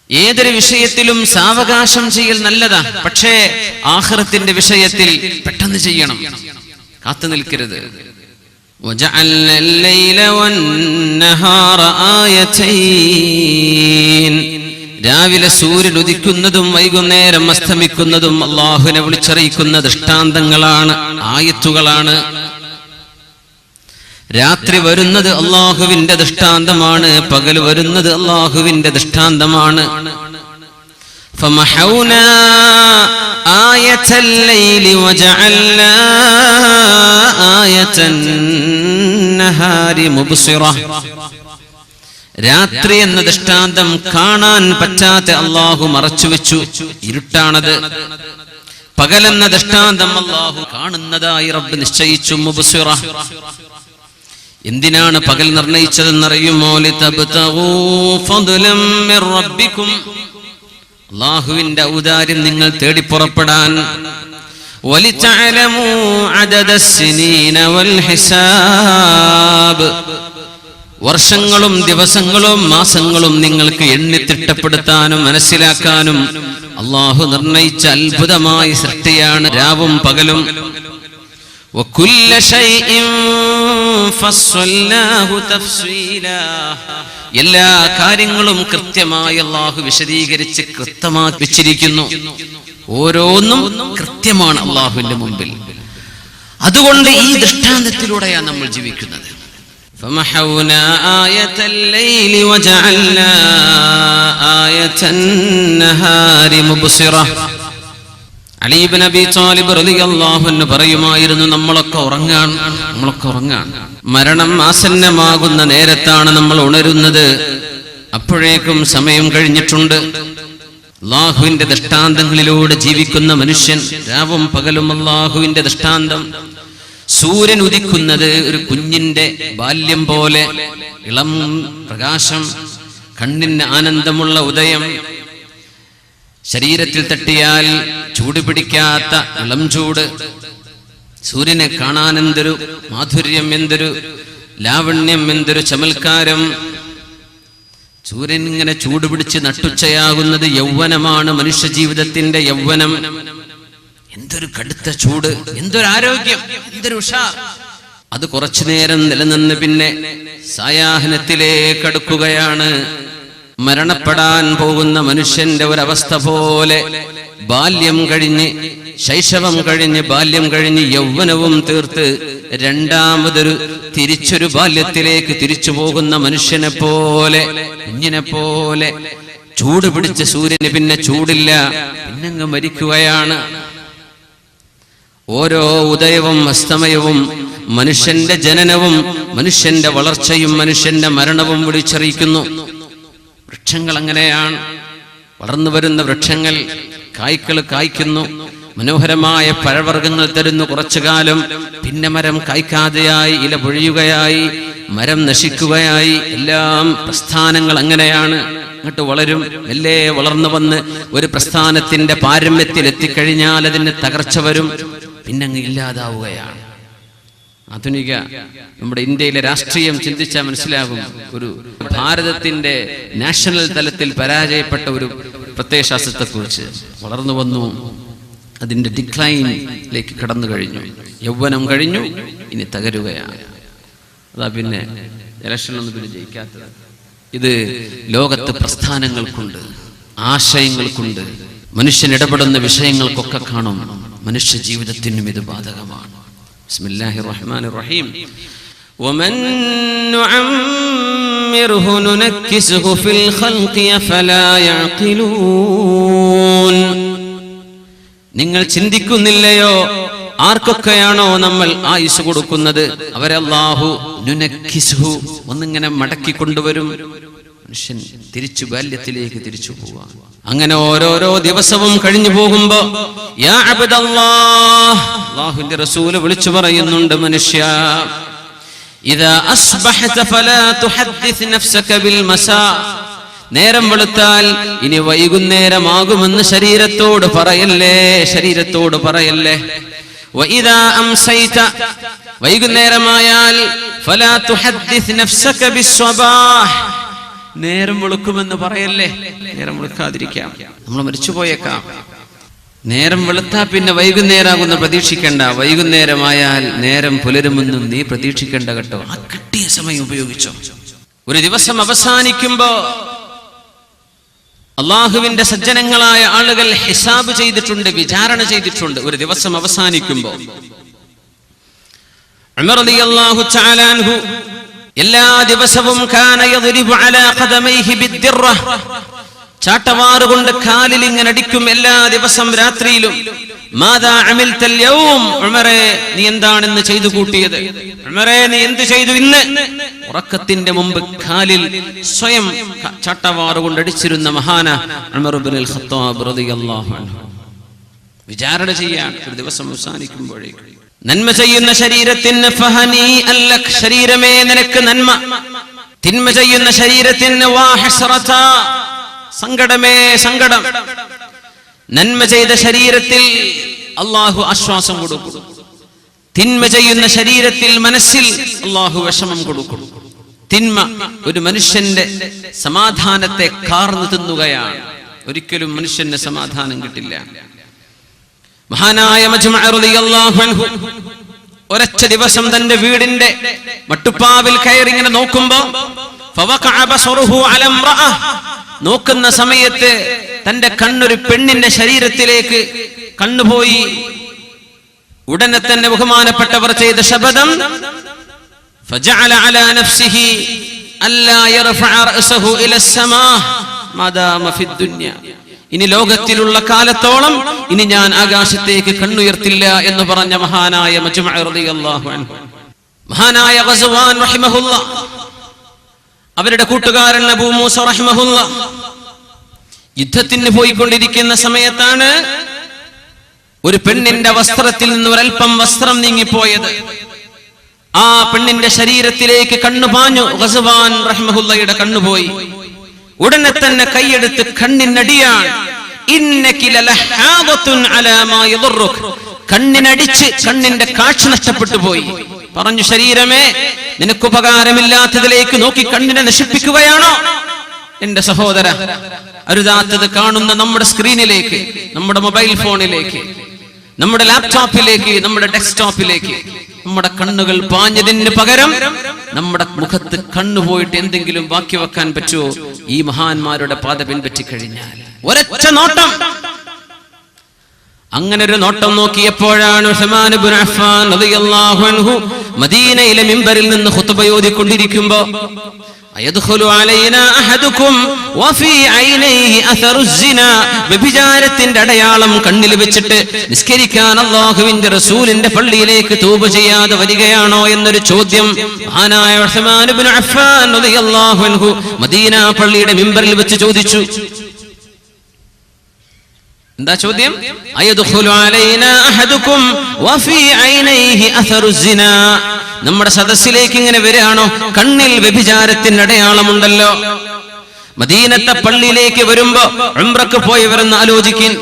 ഏതൊരു വിഷയത്തിലും സാവകാശം ചെയ്യൽ നല്ലതാ, പക്ഷേ ആഖിറത്തിന്റെ വിഷയത്തിൽ പെട്ടെന്ന് ചെയ്യണം, കാത്തു നിൽക്കരുത്. وَجَعَلْنَا اللَّيْلَ وَالنَّهَارَ آيَتَيْنِ രാവിലെ സൂര്യൻ ഉദിക്കുന്നതും വൈകുന്നേരം അസ്തമിക്കുന്നതും അല്ലാഹുവിനെ വിളിച്ചറിയിക്കുന്ന ദൃഷ്ടാന്തങ്ങളാണ്, ആയത്തുകളാണ്. രാത്രി വരുന്നത് അല്ലാഹുവിന്റെ ദൃഷ്ടാന്തമാണ്, പകൽ വരുന്നത് അല്ലാഹുവിന്റെ ദൃഷ്ടാന്തമാണ്. ഫമഹൗനാ ആയത്തൽ ലൈലി വജഅൽനാ ആയത്തൻ നഹാരി മുബ്സിറ. രാത്രി എന്ന ദൃഷ്ടാന്തം കാണാൻ പറ്റാത്ത അല്ലാഹു മറച്ചുവെച്ചു, ഇരുട്ടാണത്. പകലെന്ന ദൃഷ്ടാന്തം അല്ലാഹു കാണുന്നതായി റബ്ബ് നിശ്ചയിച്ചു, മുബ്സിറ. എന്തിനാണ് പകൽ നിർണയിച്ചതെന്നറിയുമോ? ലിതബ്തഗൂ ഫദ്ലൻ മിർ റബ്ബിക്കും, അല്ലാഹുവിന്റെ ഔദാര്യം നിങ്ങൾ തേടി പുറപ്പെടാൻ. വലിതഅലമൂ അദദസ്സിനീന വൽ ഹിസാബ്, വർഷങ്ങളും ദിവസങ്ങളും മാസങ്ങളും നിങ്ങൾക്ക് എണ്ണി തിട്ടപ്പെടുത്താനും മനസ്സിലാക്കാനും അല്ലാഹു നിർണയിച്ച അത്ഭുതമായ സൃഷ്ടിയാണ് രാവും പകലും. وكل شيء فصلناه تفصيلا, എല്ലാ കാര്യങ്ങളും കൃത്യമായി അല്ലാഹു വിശദീകരിച്ച് കൃത്യമാക്കി വെച്ചിരിക്കുന്നു. ഓരോന്നും കൃത്യമാണ് അല്ലാഹുവിന്റെ മുമ്പിൽ. അതുകൊണ്ട് ഈ ദൃഷ്ടാന്തത്തിലൂടെയാണ് നമ്മൾ ജീവിക്കുന്നത്. فمحونا آية الليل وجعلنا آية النهار مبصرة. അലി ഇബ്നു അബീ ത്വാലിബ് റളിയല്ലാഹു അൻഹു പറയുമായിരുന്നു, നമ്മളൊക്കെ ഉറങ്ങാൻ, മരണം ആസന്നമാകുന്ന നേരത്താണ് നമ്മൾ ഉണരുന്നത്, അപ്പോഴേക്കും സമയം കഴിഞ്ഞിട്ടുണ്ട്. അല്ലാഹുവിന്റെ ദൃഷ്ടാന്തങ്ങളിലൂടെ ജീവിക്കുന്ന മനുഷ്യൻ, രാവും പകലും അല്ലാഹുവിന്റെ ദൃഷ്ടാന്തം. സൂര്യൻ ഉദിക്കുന്നത് ഒരു കുഞ്ഞിന്റെ ബാല്യം പോലെ, ഇളം പ്രകാശം, കണ്ണിന് ആനന്ദമുള്ള ഉദയം. ശരീരത്തിൽ തട്ടിയാൽ ചൂട് പിടിക്കാത്ത ഇളം ചൂട്. സൂര്യനെ കാണാൻ എന്തൊരു മാധുര്യം, എന്തൊരു ലാവണ്യം, എന്തൊരു ചമൽക്കാരം. സൂര്യൻ ഇങ്ങനെ ചൂട് പിടിച്ച് നട്ടുച്ചയാകുന്നത് യൗവനമാണ്, മനുഷ്യ ജീവിതത്തിന്റെ യൗവനം. എന്തൊരു കടുത്ത ചൂട്, എന്തൊരു ആരോഗ്യം, എന്തൊരു ഉഷാർ. അത് കുറച്ചു നേരം നിലനിന്ന് പിന്നെ സായാഹ്നത്തിലേക്ക് അടുക്കുകയാണ്. മരണപ്പെടാൻ പോകുന്ന മനുഷ്യന്റെ ഒരവസ്ഥ പോലെ, ബാല്യം കഴിഞ്ഞ്, ശൈശവം കഴിഞ്ഞ്, ബാല്യം കഴിഞ്ഞ്, യൗവനവും തീർത്ത് രണ്ടാമതൊരു തിരിച്ചൊരു ബാല്യത്തിലേക്ക് തിരിച്ചു പോകുന്ന മനുഷ്യനെ പോലെ, കുഞ്ഞിനെ പോലെ. ചൂട് പിടിച്ച സൂര്യന് പിന്നെ ചൂടില്ല, പിന്നങ്ങ് മരിക്കുകയാണ്. ഓരോ ഉദയവും അസ്തമയവും മനുഷ്യന്റെ ജനനവും മനുഷ്യന്റെ വളർച്ചയും മനുഷ്യന്റെ മരണവും വിളിച്ചറിയിക്കുന്നു. വൃക്ഷങ്ങൾ അങ്ങനെയാണ്. വളർന്നു വരുന്ന വൃക്ഷങ്ങൾ കായ്ക്കൾ കായ്ക്കുന്നു, മനോഹരമായ പഴവർഗ്ഗങ്ങൾ തരുന്നു കുറച്ചു കാലം. പിന്നെ മരം കായ്ക്കാതെയായി, ഇല പൊഴിയുകയായി, മരം നശിക്കുകയായി. എല്ലാം പ്രസ്ഥാനങ്ങൾ അങ്ങനെയാണ്. അങ്ങോട്ട് വളരും, മെല്ലെ വളർന്നു വന്ന് ഒരു പ്രസ്ഥാനത്തിന്റെ പാരമ്യത്തിൽ എത്തിക്കഴിഞ്ഞാൽ അതിന് തകർച്ച വരും, പിന്നങ്ങ് ഇല്ലാതാവുകയാണ്. ആധുനിക നമ്മുടെ ഇന്ത്യയിലെ രാഷ്ട്രീയം ചിന്തിച്ചാൽ മനസ്സിലാകും. ഒരു ഭാരതത്തിന്റെ നാഷണൽ തലത്തിൽ പരാജയപ്പെട്ട ഒരു പ്രത്യയശാസ്ത്രത്തെ കുറിച്ച്. വളർന്നു വന്നു, അതിന്റെ ഡിക്ലൈനിലേക്ക് കടന്നു കഴിഞ്ഞു, യൗവനം കഴിഞ്ഞു, ഇനി തകരുകയാണ്. അതാ പിന്നെ ഇലക്ഷനൊന്നും പിന്നെ ജയിക്കാത്തത്. ഇത് ലോകത്ത് പ്രസ്ഥാനങ്ങൾക്കുണ്ട്, ആശയങ്ങൾക്കുണ്ട്, മനുഷ്യൻ ഇടപെടുന്ന വിഷയങ്ങൾക്കൊക്കെ കാണും. മനുഷ്യ ജീവിതത്തിനും ഇത് ബാധകമാണ്. ബിസ്മില്ലാഹിർ റഹ്മാനിർ റഹീം. വമൻ നുഅമ്മിർഹു നുനക്കിസുഹു ഫിൽ ഖൽഖി ഫലാ യഅഖിലൂൻ. നിങ്ങൾ ചിന്തിക്കുന്നില്ലയോ ആർക്കൊക്കെയാണോ നമ്മൾ ആയുസ് കൊടുക്കുന്നത് അവരെ അല്ലാഹു നുനക്കിസുഹു ഒന്നിങ്ങനെ മടക്കി കൊണ്ടുവരും. മനുഷ്യൻ തിരിച്ചു ബാല്യത്തിലേക്ക് തിരിച്ചു പോവാൻ. അങ്ങനെ ഓരോരോ ദിവസവും കഴിഞ്ഞു പോകുമ്പോ യാ അബ്ദല്ലാഹ്, അല്ലാഹുവിന്റെ റസൂല് വിളിച്ചു പറയുന്നുണ്ട്, മനുഷ്യ ഇദാ അസ്ബഹത ഫലാ തുഹദ്ദിസ് നഫ്സക ബിൽ മസാ. നേരം വെളുത്താൽ ഇനി വൈകുന്നേരമാകുമെന്ന് ശരീരത്തോട് പറയല്ലേ, ശരീരത്തോട് പറയല്ലേ. വഇദാ അംസൈത, വൈകുന്നേരമായാൽ ഫലാ തുഹദ്ദിസ് നഫ്സക ബിസ്സബാഹ്, നേരം വെളുക്കുമെന്ന് പറയല്ലേ. നേരം വെളുക്കാതിരിക്കാം, നമ്മൾ മരിച്ചുപോയേക്കാം. നേരം വെളുത്താ പിന്നെ വൈകുന്നേരമാകുന്ന പ്രതീക്ഷിക്കണ്ട. വൈകുന്നേരമായാൽ നേരം പുലരുമെന്നും നീ പ്രതീക്ഷിക്കേണ്ട കേട്ടോ. ആ കിട്ടിയ സമയം ഉപയോഗിച്ചോ. ഒരു ദിവസം അവസാനിക്കുമ്പോ അള്ളാഹുവിന്റെ സജ്ജനങ്ങളായ ആളുകൾ ഹിസാബ് ചെയ്തിട്ടുണ്ട്, വിചാരണ ചെയ്തിട്ടുണ്ട്. ഒരു ദിവസം അവസാനിക്കുമ്പോ ഉമർ റളിയല്ലാഹു തആല അൻഹു എല്ലാ ദിവസവും കാന യദ്രിബു അലാ ഖദമൈഹി ബിദ്ദിറ, ചാട്ടവാറുകൊണ്ട് കാലിൽ ഇങ്ങനെ അടിക്കും എല്ലാ ദിവസം രാത്രിയിലും. മാദാ അമിൽതൽ യൗം, ഉമറേ നീ എന്താണെന്ന് ചെയ്തു കൂട്ടിയത്, ഉമറേ നീ എന്ത് ചെയ്തു ഇന്ന്. ഉറക്കത്തിന്റെ മുമ്പ് കാലിൽ സ്വയം ചാട്ടവാറുകൊണ്ട് അടിച്ചിരുന്ന മഹാന ഉമർ ഇബ്നുൽ ഖത്താബ് റളിയല്ലാഹു അൻഹു. വിചാരണ ചെയ്യാൻ ഒരു ദിവസം അവസാനിക്കുമ്പോഴേക്കും നന്മ ചെയ്യുന്ന ശരീരത്തിന് ഫഹനി അല്ലക്, ശരീരമേ നിനക്ക് നന്മ. തിന്മ ചെയ്യുന്ന ശരീരത്തിന് വാഹസ്റത, സങ്കടമേ സങ്കടം. നന്മ ചെയ്ത ശരീരത്തിൽ അല്ലാഹു ആശ്വാസം കൊടുക്കും, തിന്മ ചെയ്യുന്ന ശരീരത്തിൽ മനസ്സിൽ അല്ലാഹു വിഷമം കൊടുക്കും. തിന്മ ഒരു മനുഷ്യന്റെ സമാധാനത്തെ കാർന്നു തിന്നുകയാണ്. ഒരിക്കലും മനുഷ്യന് സമാധാനം കിട്ടില്ല. മഹാനായ മജ്മുഅ റളിയല്ലാഹു അൻഹു ഒരൊറ്റ ദിവസം തന്റെ വീടിന്റെ മട്ടുപ്പാവിൽ കയറി ഇങ്ങനെ നോക്കുമ്പോ ഫവഖഅ ബസറുഹു അലാ ഇംറഅ, നോക്കുന്ന സമയത്ത് തന്റെ കണ്ണൊരു പെണ്ണിന്റെ ശരീരത്തിലേക്ക് കണ്ണുപോയി. ഉടനെ തന്നെ ബഹുമാനപ്പെട്ടവർ ചെയ്ത ശബ്ദം ഫജഅല അലാ നഫ്സിഹി അല്ലാ യർഫഅ റഅസഹു ഇലാ അസ്സമാ മാദാമ ഫിദ് ദുനിയ, ഇനി ലോകത്തിലുള്ള കാലത്തോളം ഇനി ഞാൻ ആകാശത്തേക്ക് കണ്ണുയർത്തില്ല എന്ന് പറഞ്ഞ മഹാനായ മജ്മുഅ റളിയല്ലാഹു അൻഹു. മഹാനായ ഗസ്വാൻ റഹിമഹുല്ലാ, അവരുടെ കൂട്ടുകാരൻ അബൂ മൂസ റഹിമഹുല്ലാ യുദ്ധത്തിന് പോയിക്കൊണ്ടിരിക്കുന്ന സമയത്താണ് ഒരു പെണ്ണിന്റെ വസ്ത്രത്തിൽ നിന്ന് ഒരൽപ്പം വസ്ത്രം നീങ്ങിപ്പോയത്. ആ പെണ്ണിന്റെ ശരീരത്തിലേക്ക് കണ്ണുപാഞ്ഞു. ഗസ്വാൻ റഹിമഹുല്ലയുടെ കണ്ണുപോയി. ഉടനെ തന്നെ കൈയെടുത്ത് കണ്ണിനടിയാണ്. ഇന്നകി ലലഹാദത്തുൻ അലാ മാ യദുറുക്, കണ്ണിനടിച്ച് കണ്ണിന്റെ കാഴ്ച നഷ്ടപ്പെട്ടു പോയി. പറഞ്ഞു, ശരീരമേ നിനക്ക് ഉപകാരമില്ലാത്തതിലേക്ക് നോക്കി കണ്ണിനെ നശിപ്പിക്കുകയാണോ? എന്റെ സഹോദര, അരുതാത്തത് കാണുന്ന നമ്മുടെ സ്ക്രീനിലേക്ക്, നമ്മുടെ മൊബൈൽ ഫോണിലേക്ക്, നമ്മുടെ ലാപ്ടോപ്പിലേക്ക്, നമ്മുടെ ഡെസ്ക്ടോപ്പിലേക്ക് നമ്മുടെ കണ്ണുകൾ പാഞ്ഞതിന് പകരം നമ്മുടെ മുഖത്ത് കണ്ണുപോയിട്ട് എന്തെങ്കിലും ബാക്കി വെക്കാൻ പറ്റുമോ? ഈ മഹാന്മാരുടെ പാത പിൻപറ്റി കഴിഞ്ഞാൽ ഒരൊറ്റ നോട്ടം. അങ്ങനെ ഒരു നോട്ടം നോക്കിയപ്പോഴാണ് ഉസ്മാൻ ഇബ്നു അഫ്ഫാൻ റളിയല്ലാഹു അൻഹു മദീനയിലെ മിമ്പറിൽ നിന്ന് ഖുത്ബ ഓതിക്കൊണ്ടിരിക്കുമ്പോ അയദ്ഖുലു അലൈനാ അഹദുകും വഫീ ഐനൈഹി അസറു സിനാ, വ്യഭിചാരത്തിന്റെ അടയാളം കണ്ണിൽ വെച്ചിട്ട് നിസ്കരിക്കാൻ അല്ലാഹുവിന്റെ റസൂലിന്റെ പള്ളിയിലേക്ക് തൗബ ചെയ്യാതെ വരികയാണോ എന്നൊരു ചോദ്യം മഹാനായ ഉസ്മാൻ ഇബ്നു അഫ്ഫാൻ റളിയല്ലാഹു അൻഹു മദീന പള്ളിയുടെ മിമ്പറിൽ വെച്ച് ചോദിച്ചു. എന്താ ചോദ്യം? അയദ്ഖുലു അലൈനാ അഹദുകും വഫീ ഐനൈഹി അസറു സിനാ, നമ്മുടെ സദസ്സിലേക്ക് ഇങ്ങനെ വരികയാണോ? കണ്ണിൽ വ്യഭിചാരത്തിന്റെ അടയാളമുണ്ടല്ലോ. മദീനത്തെ പള്ളിയിലേക്ക് വരുമ്പോ ഉംറക്ക് പോയവരെന്ന് ആലോചിക്കിൻ.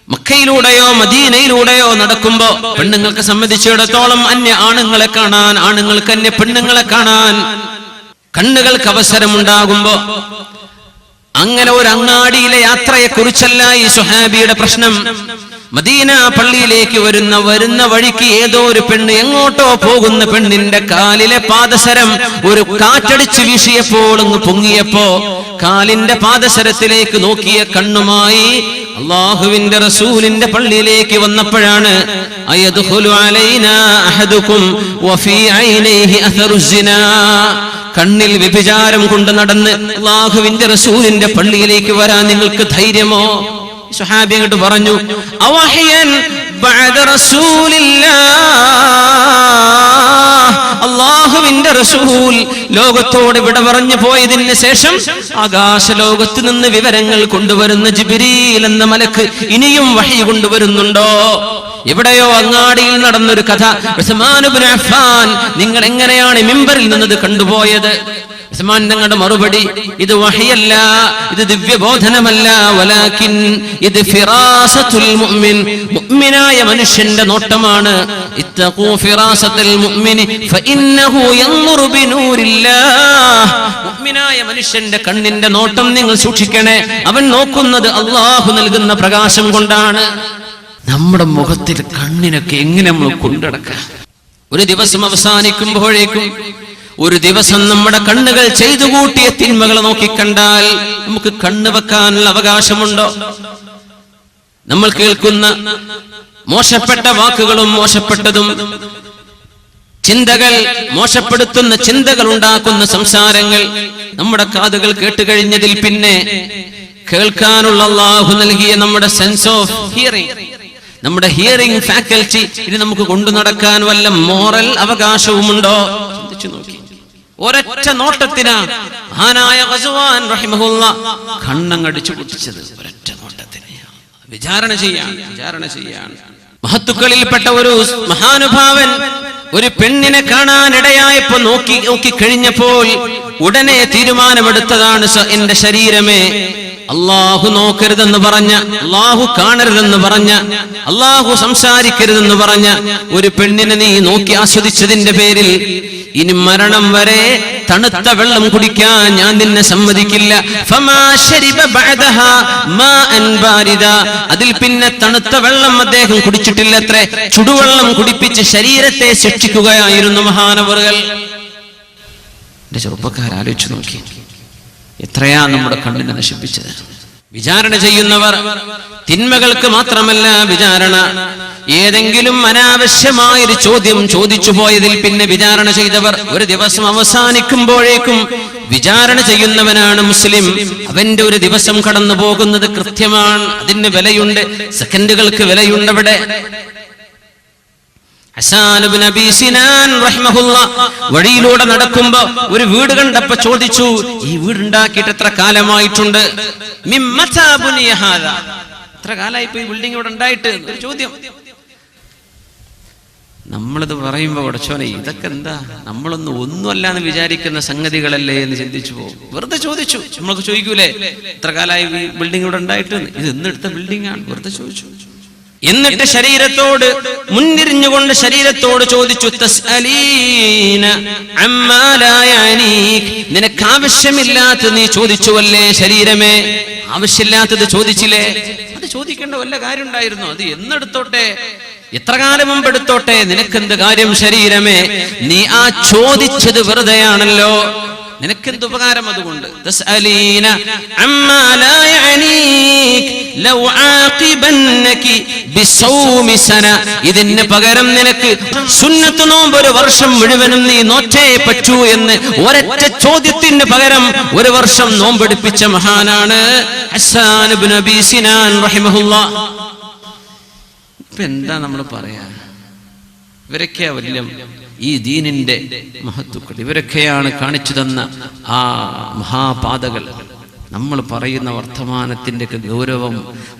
മക്കയിലൂടെയോ മദീനയിലൂടെയോ നടക്കുമ്പോ പെണ്ണുങ്ങൾക്ക് സംബന്ധിച്ചിടത്തോളം അന്യ ആണുങ്ങളെ കാണാൻ, ആണുങ്ങൾക്ക് അന്യ പെണ്ണുങ്ങളെ കാണാൻ കണ്ണുകൾക്ക് അവസരമുണ്ടാകുമ്പോ, അങ്ങനെ ഒരു അങ്ങാടിയിലെ യാത്രയെ കുറിച്ചല്ല ഈ സുഹാബിയുടെ പ്രശ്നം. മദീന പള്ളിയിലേക്ക് വരുന്ന വഴിക്ക് ഏതോ ഒരു പെണ്ണ്, എങ്ങോട്ടോ പോകുന്ന പെണ്ണിന്റെ കാലിലെ പാദസരം ഒരു കാറ്റടിച്ച് വീശിയപ്പോൾ അങ്ങ് പൊങ്ങിയപ്പോ കാലിന്റെ പാദസരത്തിലേക്ക് നോക്കിയ കണ്ണുമായി അല്ലാഹുവിന്റെ റസൂലിന്റെ പള്ളിയിലേക്ക് വന്നപ്പോഴാണ് അയദ്ഖുലു അലൈനാ അഹദുകും വഫീ ഐനൈഹി അസറു സിനാ, കണ്ണിൽ വ്യഭിചാരം കൊണ്ട് നടന്ന് അല്ലാഹുവിന്റെ റസൂലിന്റെ പള്ളിയിലേക്ക് വരാൻ നിങ്ങൾക്ക് ധൈര്യമോ? സ്വഹാബി അങ്ങോട്ട് പറഞ്ഞു, അവഹയൻ ബഅദ റസൂലില്ലാഹ്, അല്ലാഹുവിന്റെ റസൂൽ ലോകത്തോട് വിട പറഞ്ഞു പോയതിന് ശേഷം ആകാശ ലോകത്ത് നിന്ന് വിവരങ്ങൾ കൊണ്ടുവരുന്ന ജിബ്രീൽ എന്ന മലക്ക് ഇനിയും വഹി കൊണ്ടുവരുന്നുണ്ടോ? എവിടെയോ അങ്ങാടിയിൽ നടന്നൊരു കഥ. ഉസ്മാൻ ഇബ്നു അഫ്ഫാൻ, നിങ്ങൾ എങ്ങനെയാണ് മിമ്പറിൽ നിന്നത് കണ്ടുപോയത്? ഉസ്മാൻ തങ്ങളുടെ മറുപടി, ഇത് വഹയല്ല, ഇത് ദിവ്യബോധനമല്ല, വലാകിൻ ഇത് ഫിറാസത്തുൽ മുഅ്മിൻ, മുഅ്മിനായ മനുഷ്യന്റെ നോട്ടമാണ്. ഇത്തഖൂ ഫിറാസത്തുൽ മുഅ്മിനി ഫഇന്നഹു യൻദുറു ബിനൂരില്ലാഹ്, മുഅ്മിനായ മനുഷ്യന്റെ കണ്ണിന്റെ നോട്ടം നിങ്ങൾ സൂക്ഷിക്കണേ, അവൻ നോക്കുന്നത് അല്ലാഹു നൽകുന്ന പ്രകാശം കൊണ്ടാണ്. നമ്മുടെ മുഖത്തിൽ കണ്ണിനൊക്കെ എങ്ങനെ നമ്മൾ കൊണ്ടുനടക്കാം? ഒരു ദിവസം അവസാനിക്കുമ്പോഴേക്കും, ഒരു ദിവസം നമ്മുടെ കണ്ണുകൾ ചെയ്തു കൂട്ടിയ തിന്മകളെ നോക്കിക്കണ്ടാൽ നമുക്ക് കണ്ണ് വെക്കാനുള്ള അവകാശമുണ്ടോ? നമ്മൾ കേൾക്കുന്ന മോശപ്പെട്ട വാക്കുകളും മോശപ്പെട്ടതും ചിന്തകൾ, മോശപ്പെടുത്തുന്ന ചിന്തകൾ ഉണ്ടാക്കുന്ന സംസാരങ്ങൾ നമ്മുടെ കാതുകൾ കേട്ടുകഴിഞ്ഞതിൽ പിന്നെ കേൾക്കാനുള്ള അല്ലാഹു നൽകിയ നമ്മുടെ സെൻസ് ഓഫ് ഹിയറിംഗ്, നമ്മുടെ ഹിയറിംഗ് ഫാക്കൽറ്റി, ഇത് നമുക്ക് കൊണ്ടു നടക്കാൻ വല്ല മോറൽ അവകാശവുമുണ്ടോ? ചിന്തിച്ചു നോക്കി. ഒരൊറ്റ നോട്ടത്തിനാ മഹാനായ ഖസ്വാൻ റഹിമഹുല്ലാ കണ്ണങ്ങടിച്ചു പൊട്ടിച്ചത്. ഒരൊറ്റ നോട്ടത്തിന് വിചാരണ ചെയ്യാൻ മഹത്തുക്കളിൽപ്പെട്ട ഒരു മഹാനുഭാവൻ ഒരു പെണ്ണിനെ കാണാനിടയായപ്പോ നോക്കി കഴിഞ്ഞപ്പോൾ ഉടനെ തീരുമാനമെടുത്തതാണ്, എന്റെ ശരീരമേ, അള്ളാഹു നോക്കരുതെന്ന് പറഞ്ഞ, അള്ളാഹു കാണരുതെന്ന് പറഞ്ഞ, അള്ളാഹു സംസാരിക്കരുതെന്ന് പറഞ്ഞ ഒരു പെണ്ണിനെ നീ നോക്കി ആസ്വദിച്ചതിന്റെ പേരിൽ ഇനി മരണം വരെ തണുത്ത വെള്ളം കുടിക്കാൻ ഞാൻ നിന്നെ സമ്മതിക്കില്ല. അതിൽ പിന്നെ തണുത്ത വെള്ളം അദ്ദേഹം കുടിച്ചിട്ടില്ലത്രേ, ചുടുവെള്ളം കുടിപ്പിച്ച് ശരീരത്തെ ശിക്ഷിക്കുകയായിരുന്നു മഹാനവറുകൾ. എന്റെ ചെറുപ്പക്കാരാലോചിച്ചു നോക്കി, എത്രയാ നമ്മുടെ കണ്ണിനെ നശിപ്പിച്ചത്. വിചാരണ ചെയ്യുന്നവർ തിന്മകൾക്ക് മാത്രമല്ല വിചാരണ, ഏതെങ്കിലും അനാവശ്യമായൊരു ചോദ്യം ചോദിച്ചു പോയതിൽ പിന്നെ വിചാരണ ചെയ്തവർ ഒരു ദിവസം അവസാനിക്കുമ്പോഴേക്കും വിചാരണ ചെയ്യുന്നവനാണ് മുസ്ലിം. അവന്റെ ഒരു ദിവസം കടന്നു പോകുന്നത് കൃത്യമാണ്, അതിന് വിലയുണ്ട്, സെക്കൻഡുകൾക്ക് വിലയുണ്ട്. അവിടെ ഹസ്സാൻ ഇബ്നു അബീ സിനാൻ റഹിമഹുല്ലാ വഴിയിലൂടെ നടക്കുമ്പോ ഒരു വീട് കണ്ടപ്പോ ചോദിച്ചു, ഈ വീട് ഉണ്ടാക്കിയിട്ട് എത്ര കാലമായിട്ടുണ്ട്? മിമ്മതാ ബുനിയ ഹാദാ, എത്ര കാലമായി ഈ ബിൽഡിംഗ് ഇവിടെ ഉണ്ടായിട്ട്? ഒരു ചോദ്യം. നമ്മളിത് പറയുമ്പോ ഉടച്ചോനെ, ഇതൊക്കെ എന്താ, നമ്മളൊന്നും ഒന്നുമല്ല എന്ന് വിചാരിക്കുന്ന സംഗതികളല്ലേ എന്ന് ചിന്തിച്ചു പോകും. വെറുതെ ചോദിച്ചു. നമ്മളൊക്കെ ചോദിക്കൂലേ, എത്ര കാലമായി ഈ ബിൽഡിംഗ് ഇവിടെ ഉണ്ടായിട്ട്? ഇത് എന്നെടുത്ത ബിൽഡിംഗ് ആണ്. വെറുതെ ചോദിച്ചു. എന്നിട്ട് ശരീരത്തോട് മുന്നിരിഞ്ഞുകൊണ്ട് ശരീരത്തോട് ചോദിച്ചു, തസ്അലീന അമ്മാ ലാ യഅനീക്, നിനക്ക് ആവശ്യമില്ലാത്തത് നീ ചോദിച്ചുവല്ലേ ശരീരമേ? ആവശ്യമില്ലാത്തത് ചോദിച്ചില്ലേ? അത് ചോദിക്കേണ്ട വല്ല കാര്യം ഉണ്ടായിരുന്നു? അത് എന്നെടുത്തോട്ടെ, എത്ര കാലം മുമ്പ് എടുത്തോട്ടെ, നിനക്കെന്ത് കാര്യം ശരീരമേ? നീ ആ ചോദിച്ചത് വെറുതെയാണല്ലോ, നിനക്കെന്ത് ഉപകാരം അതുകൊണ്ട്? തസ്അലീന അമ്മാ ലാ യഅനീക് ലൗ ആഖിബന്നകി ബിസൗമി സന, ഇതിന് പകരം നിനക്ക് സുന്നത്ത് നോമ്പ് ഒരു വർഷം മുഴുവനും നീ നോറ്റേ പറ്റൂ എന്ന് ഒരൊറ്റ ചോദ്യത്തിന് പകരം ഒരു വർഷം നോമ്പെടുപ്പിച്ച മഹാനാണ് ഹസ്സാൻ ഇബ്നു അബീ സിനാൻ റഹിമഹുല്ലാ. ഇപ്പൊ എന്താ നമ്മൾ പറയാ? ഇവരൊക്കെയാ വലിയ ഈ ദീനിന്റെ മഹത്തുക്കൾ, ഇവരൊക്കെയാണ് കാണിച്ചു തന്ന ആ മഹാപാതകൾ. നമ്മൾ പറയുന്ന വർത്തമാനത്തിന്റെ ഗൗരവം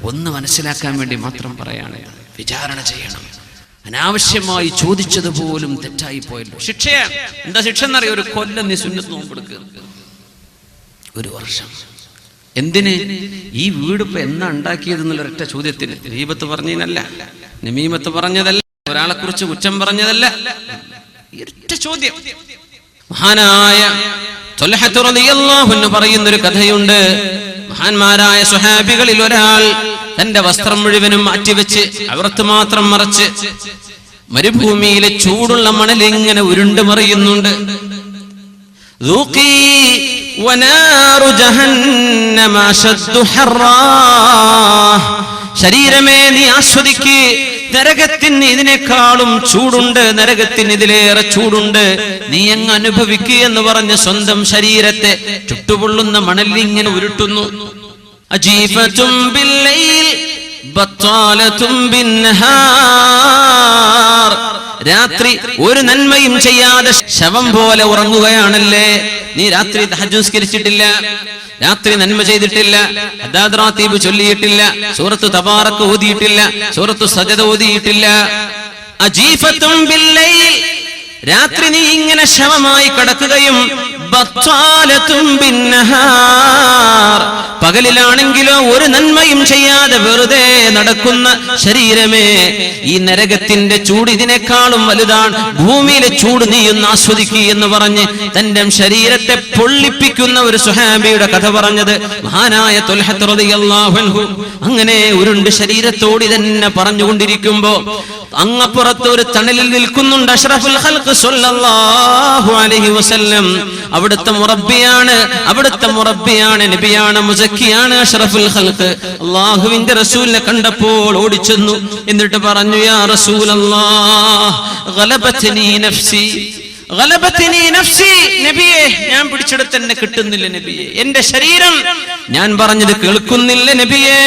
ഒന്ന് മനസ്സിലാക്കാൻ വേണ്ടി മാത്രം പറയാണ്. വിചാരണ ചെയ്യണം. അനാവശ്യമായി ചോദിച്ചത് പോലും തെറ്റായി പോയല്ലോ, ശിക്ഷയാണ്. എന്താ ശിക്ഷ എന്നറിയോ? ഒരു കൊല്ലം നീ സുന്നത്ത് നോമ്പെടുക്കുക, ഒരു വർഷം. എന്തിന്? ഈ വീട് ഇപ്പൊ എന്നാ ഉണ്ടാക്കിയത് എന്നുള്ള ഒരൊറ്റ ചോദ്യത്തിന്. ഗീബത്ത് പറഞ്ഞതിനല്ല, നമീമത്ത് പറഞ്ഞതല്ല, ഒരാളെ കുറിച്ച് കുറ്റം പറഞ്ഞതല്ല, ഒരൊറ്റ ചോദ്യം. മഹാനായ ത്വൽഹത്ത് റളിയല്ലാഹു അൻഹു പറയുന്നൊരു കഥയുണ്ട്. മഹാന്മാരായ സ്വഹാബികളിൽ ഒരാൾ തന്റെ വസ്ത്രം മുഴുവനും മാറ്റിവെച്ച് അവർത്ത് മാത്രം മറച്ച് മരുഭൂമിയിലെ ചൂടുള്ള മണൽ ഇങ്ങനെ ഉരുണ്ടു മറിയുന്നുണ്ട്. ശരീരമേ നീ ആസ്വദിക്ക്, നരകത്തിന് ഇതിനേക്കാളും ചൂടുണ്ട്, നരകത്തിന് ഇതിലേറെ ചൂടുണ്ട്, നീ അങ്ങ് അനുഭവിക്കുക എന്ന് പറഞ്ഞ് സ്വന്തം ശരീരത്തെ ചുട്ടുപൊള്ളുന്ന മണലിങ്ങനെ ഉരുട്ടുന്നു. അജീഫത്തും ബില്ലൈൽ ബത്താലത്തും ബിന്നഹാർ, രാത്രി ഒരു നന്മയും ചെയ്യാതെ ശവം പോലെ ഉറങ്ങുകയാണല്ലേ നീ. രാത്രി തഹജ്ജുദ് നിസ്കരിച്ചിട്ടില്ല, രാത്രി നന്മ ചെയ്തിട്ടില്ല, ഹദ്ദാദ് റാത്തീബ് ചൊല്ലിയിട്ടില്ല, സൂറത്ത് തബാറക് ഓതിയിട്ടില്ല, സൂറത്ത് സജദ ഓതിയിട്ടില്ല. അജീഫത്തും ബില്ലൈൽ, രാത്രി നീ ഇങ്ങനെ ശവമായി കിടക്കുകയും ബത്താലതും ബിന്നഹാർ, പകലിലാണെങ്കിലോ ഒരു നന്മയും ചെയ്യാതെ വെറുതെ നടക്കുന്ന ശരീരമേ, ഈ നരകത്തിന്റെ ചൂട് ഇതിനേക്കാളും വലുതാണ്, ഭൂമിയിലെ ചൂട് നീ ഒന്ന് ആസ്വദിക്കുക എന്ന് പറഞ്ഞ് തന്റെ ശരീരത്തെ പൊള്ളിപ്പിക്കുന്ന ഒരു സുഹാബിയുടെ കഥ പറഞ്ഞത് മഹാനായ തുൽഹത്ത് റളിയല്ലാഹു അൻഹു. അങ്ങനെ ഉരുണ്ട് ശരീരത്തോട് ഇതന്നെ പറഞ്ഞുകൊണ്ടിരിക്കുമ്പോ അങ്ങപ്പുറത്ത് ഒരു തണലിൽ നിൽക്കുന്നുണ്ട് അഷ്റഫുൽ ഖൽഖ് സ്വല്ലല്ലാഹു അലൈഹി വസല്ലം. അവിടുത്തെ മുറബ്ബിയാണ്, നബിയാണ്, മുസക്കിയാണ് അഷ്റഫുൽ ഖൽഖ്. അല്ലാഹുവിന്റെ റസൂലിനെ കണ്ടപ്പോൾ ഓടിച്ചെന്നു. എന്നിട്ട് പറഞ്ഞു, യാ റസൂലല്ലാഹ് ഗലബത്നി നഫ്സി, ഗലബത്നി നഫ്സി, നബിയേ ഞാൻ പിടിച്ചെടുത്ത് എന്നെ കിട്ടുന്നില്ല നബിയേ, എന്റെ ശരീരം ഞാൻ പറഞ്ഞത് കേൾക്കുന്നില്ല നബിയേ.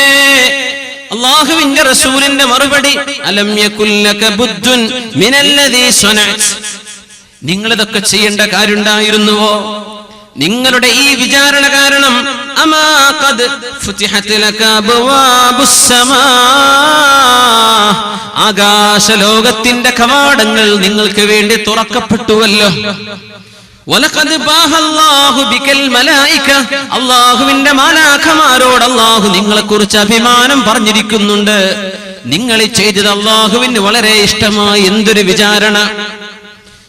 അല്ലാഹുവിന്റെ റസൂലിന്റെ മറുപടി, അലം യകുൽ ലക ബുദ്ദുൻ മിനല്ലദീ സനഅത്, നിങ്ങൾ ഇതൊക്കെ ചെയ്യേണ്ട കാര്യമുണ്ടായിരുന്നുവോ? നിങ്ങളുടെ ഈ വിചാരണ കാരണം അമാ ഖദ് ഫുതിഹത് ലക അബ്വാബുസ് സമാ, ആകാശലോകത്തിന്റെ കവാടങ്ങൾ നിങ്ങൾക്ക് വേണ്ടി തുറക്കപ്പെട്ടുവല്ലോ. വലഖദ് ബാഹല്ലാഹു ബികൽ മലായിക, അല്ലാഹുവിന്റെ മാലാഖമാരോട് അല്ലാഹു നിങ്ങളെക്കുറിച്ച് അഭിമാനം പറഞ്ഞിരിക്കുന്നുണ്ട്. നിങ്ങൾ ചെയ്തത് അല്ലാഹുവിന് വളരെ ഇഷ്ടമായി. എന്തൊരു വിചാരണ!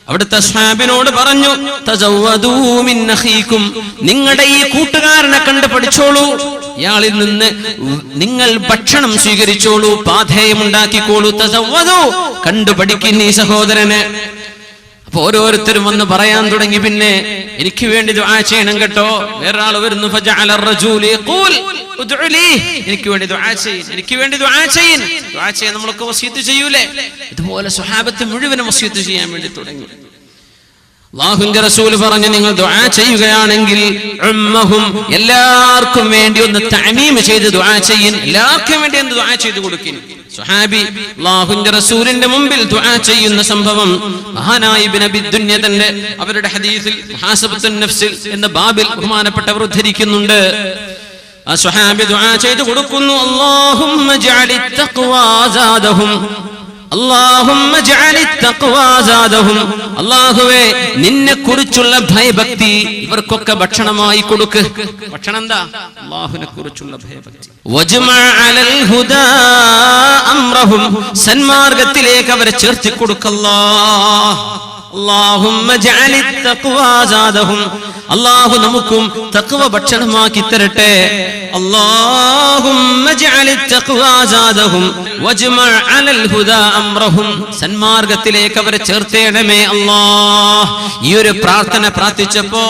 അവിടുത്തെ സ്വഹാബിനോട് പറഞ്ഞു, തസവ്വദൂ മിൻ അഖീകും, നിങ്ങളുടെ ഈ കൂട്ടുകാരനെ കണ്ട് പഠിച്ചോളൂ, ഇയാളിൽ നിന്ന് നിങ്ങൾ ഭക്ഷണം സ്വീകരിച്ചോളൂ, പാഥേയം ഉണ്ടാക്കിക്കോളൂ. തസവ്വദൂ, കണ്ടു പഠിക്കുന്ന ഈ സഹോദരനെ. അപ്പൊ ഓരോരുത്തരും വന്ന് പറയാൻ തുടങ്ങി, പിന്നെ എനിക്ക് വേണ്ടി ദുആ ചെയ്യണം കേട്ടോ. വേറൊരാൾ വരുന്നു, ഫജഅല അർ-റജൂലു യഖൂൽ ഉദ്ഉ ലീ, എനിക്ക് വേണ്ടി ദുആ ചെയ്യ്, എനിക്ക് വേണ്ടി ദുആ ചെയ്യ്. ദുആ ചെയ്യാൻ നമ്മളൊക്കെ വസിയത്ത് ചെയ്യൂലേ? ഇതുപോലെ സ്വഹാബത്ത് മുഴുവനും വസിയത്ത് ചെയ്യാൻ വേണ്ടി തുടങ്ങി. അല്ലാഹുവിന്റെ റസൂൽ പറഞ്ഞു, നിങ്ങൾ ദുആ ചെയ്യുകയാണെങ്കിൽ ഉമ്മഹും, എല്ലാവർക്കും വേണ്ടി ഒന്ന് തഅമീം ചെയ്ത് ദുആ ചെയ്യിൻ, എല്ലാവർക്കും വേണ്ടി ഒന്ന് ദുആ ചെയ്തു കൊടുക്കിൻ. സ്വഹാബി അല്ലാഹുവിന്റെ റസൂലിന്റെ മുമ്പിൽ ദുആ ചെയ്യുന്ന സംഭവം മഹാനായ ഇബ്നു അബി ദുനിയ തന്നെ അവരുടെ ഹദീസിൽ മുഹാസബത്തുൻ നഫ്സിൽ എന്ന ബാബിൽ ബഹുമാനപ്പെട്ടവർ ഉദ്ധരിക്കുന്നുണ്ട്. ആ സ്വഹാബി ദുആ ചെയ്തു കൊടുക്കുന്നു, അല്ലാഹുമ്മ ജഅലിത് തഖ്വാ സാദഹും, അല്ലാഹുമ്മ ജഅലിത് തഖ്വാ സാദഹും, അല്ലാഹുവേ നിന്നെ കുറിച്ചുള്ള ഭയഭക്തി ഇവർക്കൊക്കെ ഭക്ഷണമായി കൊടുക്ക്. ഭക്ഷണം എന്താ? അല്ലാഹുവിനെ കുറിച്ചുള്ള ഭയഭക്തി. വജ്മഅ അലൽ ഹുദാ അംറഹും, സന്മാർഗത്തിലേക്ക് അവരെ ചേർത്തി കൊടുക്കല്ലാഹ്. അല്ലാഹുമ്മ ജഅലിത് തഖ്വാ സാദഹും, അല്ലാഹു നമുക്കും തഖ്വ ഭക്ഷണമാക്കി തരട്ടെ. അല്ലാഹുമ്മ ജഅലിത് തഖ്വാ സാദഹും വജ്മഅ അലൽ ഹുദാ അംറഹും, സന്മാർഗത്തിലേക്ക് അവരെ ചേർത്തേണമേ അല്ലാഹ്. ഈ ഒരു പ്രാർത്ഥന പ്രാർത്ഥിച്ചപ്പോ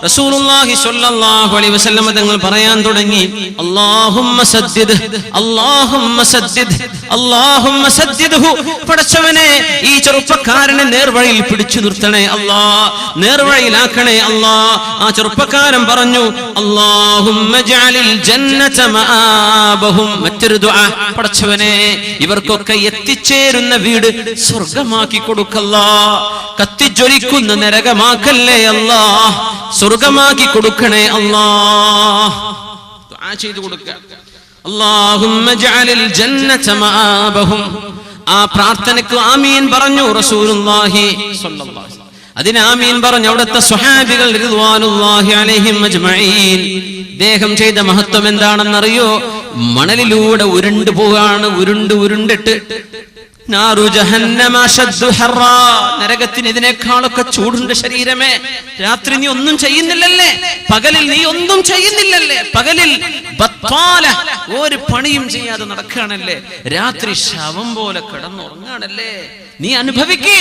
റസൂലുള്ളാഹി സ്വല്ലല്ലാഹു അലൈഹി വസല്ലം തങ്ങൾ പറയാൻ തുടങ്ങി, അല്ലാഹുമ്മ സദ്ദിദ്, അല്ലാഹുമ്മ സദ്ദിദ്, അല്ലാഹുമ്മ സദ്ദിദ്ഹു, പടച്ചവനെ ഈ ചെറുപ്പക്കാരനെ നേർവഴിയിൽ പിടിച്ചു നിർത്തണേ അല്ലാഹ്, നേർവഴിയിലാക്കണേ അല്ലാഹ്. ആ ചെറുപ്പക്കാരൻ പറഞ്ഞു, അല്ലാഹുമ്മ ജഅലിൽ ജന്നത മആബഹും, മറ്റൊരു ദുആ, പടച്ചവനെ ഇവർക്കൊക്കെ എത്തിച്ചേരുന്ന വീട് സ്വർഗമാക്കി കൊടുക്കല്ലാഹ്, കത്തിജ്വലിക്കുന്ന നരകമാക്കല്ലേ അല്ലാഹ്, സ്വർഗമാക്കി കൊടുക്കണേ അല്ലാഹ്. ദുആ ചെയ്തു കൊടുക്കുക, അല്ലാഹുമ്മ ജഅലിൽ ജന്നത മആബഹും. ആ പ്രാർത്ഥനയ്ക്ക് ആമീൻ പറഞ്ഞു റസൂലുള്ളാഹി സ്വല്ലല്ലാഹു അലൈഹി വസല്ലം. അതിന് ആമീൻ പറഞ്ഞു അവിടുത്തെ സ്വഹാബികൾ റിദ്വാനുല്ലാഹി അലൈഹിം അജ്മഈൻ. ദേഹം ചെയ്ത മഹത്വം എന്താണെന്നറിയോ? മണലിലൂടെ ഉരുണ്ടു പോവാണ്, ഉരുണ്ടിട്ട് നാറു ജഹന്നമ അശദ്ദു ഹർറാ, നരകത്തിന് ഇതിനേക്കാളൊക്കെ ചൂടുണ്ട് ശരീരമേ. രാത്രി നീ ഒന്നും ചെയ്യുന്നില്ലല്ലേ, പകലിൽ നീ ഒന്നും ചെയ്യുന്നില്ലല്ലേ, പകലിൽ ബത്വാല ഒരു പണിയും ചെയ്യാതെ നടക്കുകയാണല്ലേ, രാത്രി ശവം പോലെ കിടന്നുറങ്ങാണല്ലേ, നീ അനുഭവിക്കേ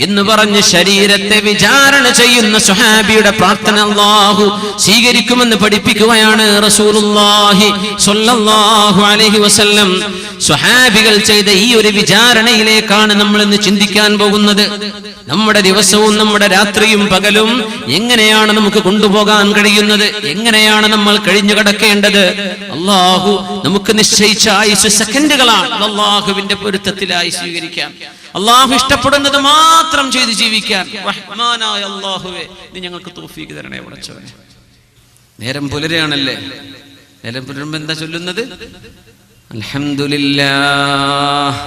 എന്ന് പറഞ്ഞ് ശരീരത്തെ വിചാരണ ചെയ്യുന്ന സ്വഹാബിയുടെ പ്രാർത്ഥന അല്ലാഹു സ്വീകരിക്കുമെന്ന് പഠിപ്പിക്കുകയാണ് റസൂലുള്ളാഹി സ്വല്ലല്ലാഹു അലൈഹി വസല്ലം. സ്വഹാബികൾ ചെയ്ത ഈ ഒരു വിചാരണയിലേക്കാണ് നമ്മൾ ഇന്ന് ചിന്തിക്കാൻ പോകുന്നത്. നമ്മുടെ ദിവസവും നമ്മുടെ രാത്രിയും പകലും എങ്ങനെയാണ് നമുക്ക് കൊണ്ടുപോകാൻ കഴിയുന്നത്, എങ്ങനെയാണ് നമ്മൾ കഴിഞ്ഞു കിടക്കേണ്ടത്? അല്ലാഹു നമുക്ക് നിശ്ചയിച്ച ആയുസ് സെക്കൻഡുകളാണ്. അല്ലാഹുവിന്റെ പൊരുത്തത്തിലായി സ്വീകരിക്കാം, അല്ലാഹു ഇഷ്ടപ്പെടുന്നത് മാത്രം ചെയ്ത് ജീവിക്കാൻ റഹ്മാനായ അല്ലാഹുവേ നീ ഞങ്ങൾക്ക് തൗഫീഖ് തരണേ പടച്ചവനേ. നേരം പുലരുകയാണല്ലേ, നേരം പുലരുമ്പോ എന്താ ചൊല്ലുന്നത്? അൽഹംദുലില്ലാഹ്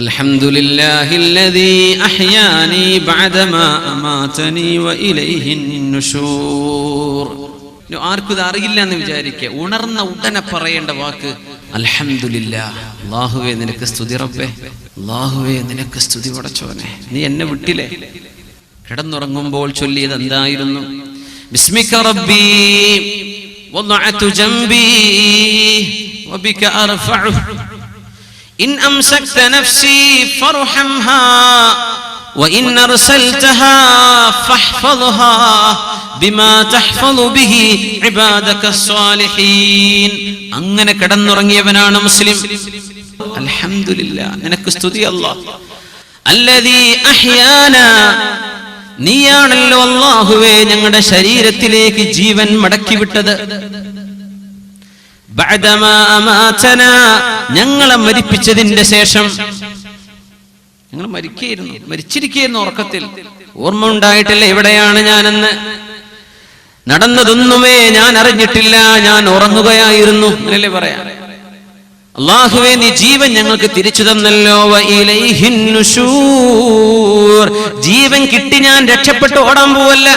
അൽഹംദുലില്ലാഹില്ലദീ അഹ്യാനി ബഅദമാ അമാതനി വഇലൈഹിൻ നുശൂർ. ആർക്കും ഇത് അറിയില്ല എന്ന് വിചാരിക്കുക. ഉണർന്ന ഉടനെ പറയേണ്ട വാക്ക് അൽഹംദുലില്ലാഹ്. അല്ലാഹുവേ നിനക്ക് സ്തുതി റബ്ബേ, അല്ലാഹുവേ നിനക്ക് സ്തുതി പടച്ചോനെ, നീ എന്നെ വിട്ടില്ലേ. കിടന്നുറങ്ങുമ്പോൾ ചൊല്ലിയത് എന്തായിരുന്നു? ബിസ്മിക റബ്ബി വദഅതു ജംബി വബിക അർഫഉ ഇൻ അംസക്ത നഫ്സി ഫർഹംഹാ വഇൻ അർസൽതഹാ ഫഹ്ഫദ്ഹാ ബിമാ തഹ്ഫളു ബിഹി ഇബാദക സ്വാലിഹീൻ. അങ്ങനെ കിടന്നുറങ്ങിയവനാണ് മുസ്ലിം. അൽഹംദുലില്ലാഹ്, നിനക്ക് സ്തുതി അല്ലാഹ്. അല്ലദീ അഹ്യാനാ, നീയാണല്ലോ അല്ലാഹുവേ ഞങ്ങളുടെ ശരീരത്തിലേക്ക് ജീവൻ മടക്കി വിട്ടത്. ബഅദമാ അമാതനാ, ഞങ്ങളെ മരിപ്പിച്ചതിന്റെ ശേഷം. ഞങ്ങൾ മരിച്ചിരിക്കുകയായിരുന്നു ഉറക്കത്തിൽ. ഓർമ്മ ഉണ്ടായിട്ടില്ല എവിടെയാണ് ഞാനെന്ന്. നടന്നതൊന്നുമേ ഞാൻ അറിഞ്ഞിട്ടില്ല, ഞാൻ ഉറങ്ങുകയായിരുന്നു എന്നല്ലേ പറയാ. അല്ലാഹുവേ നീ ജീവൻ ഞങ്ങൾക്ക് തിരിച്ചു തന്നല്ലോ. വഇലൈഹിൻ നുശൂർ, ജീവൻ കിട്ടി ഞാൻ രക്ഷപ്പെട്ടു ഓടാൻ പോവല്ല.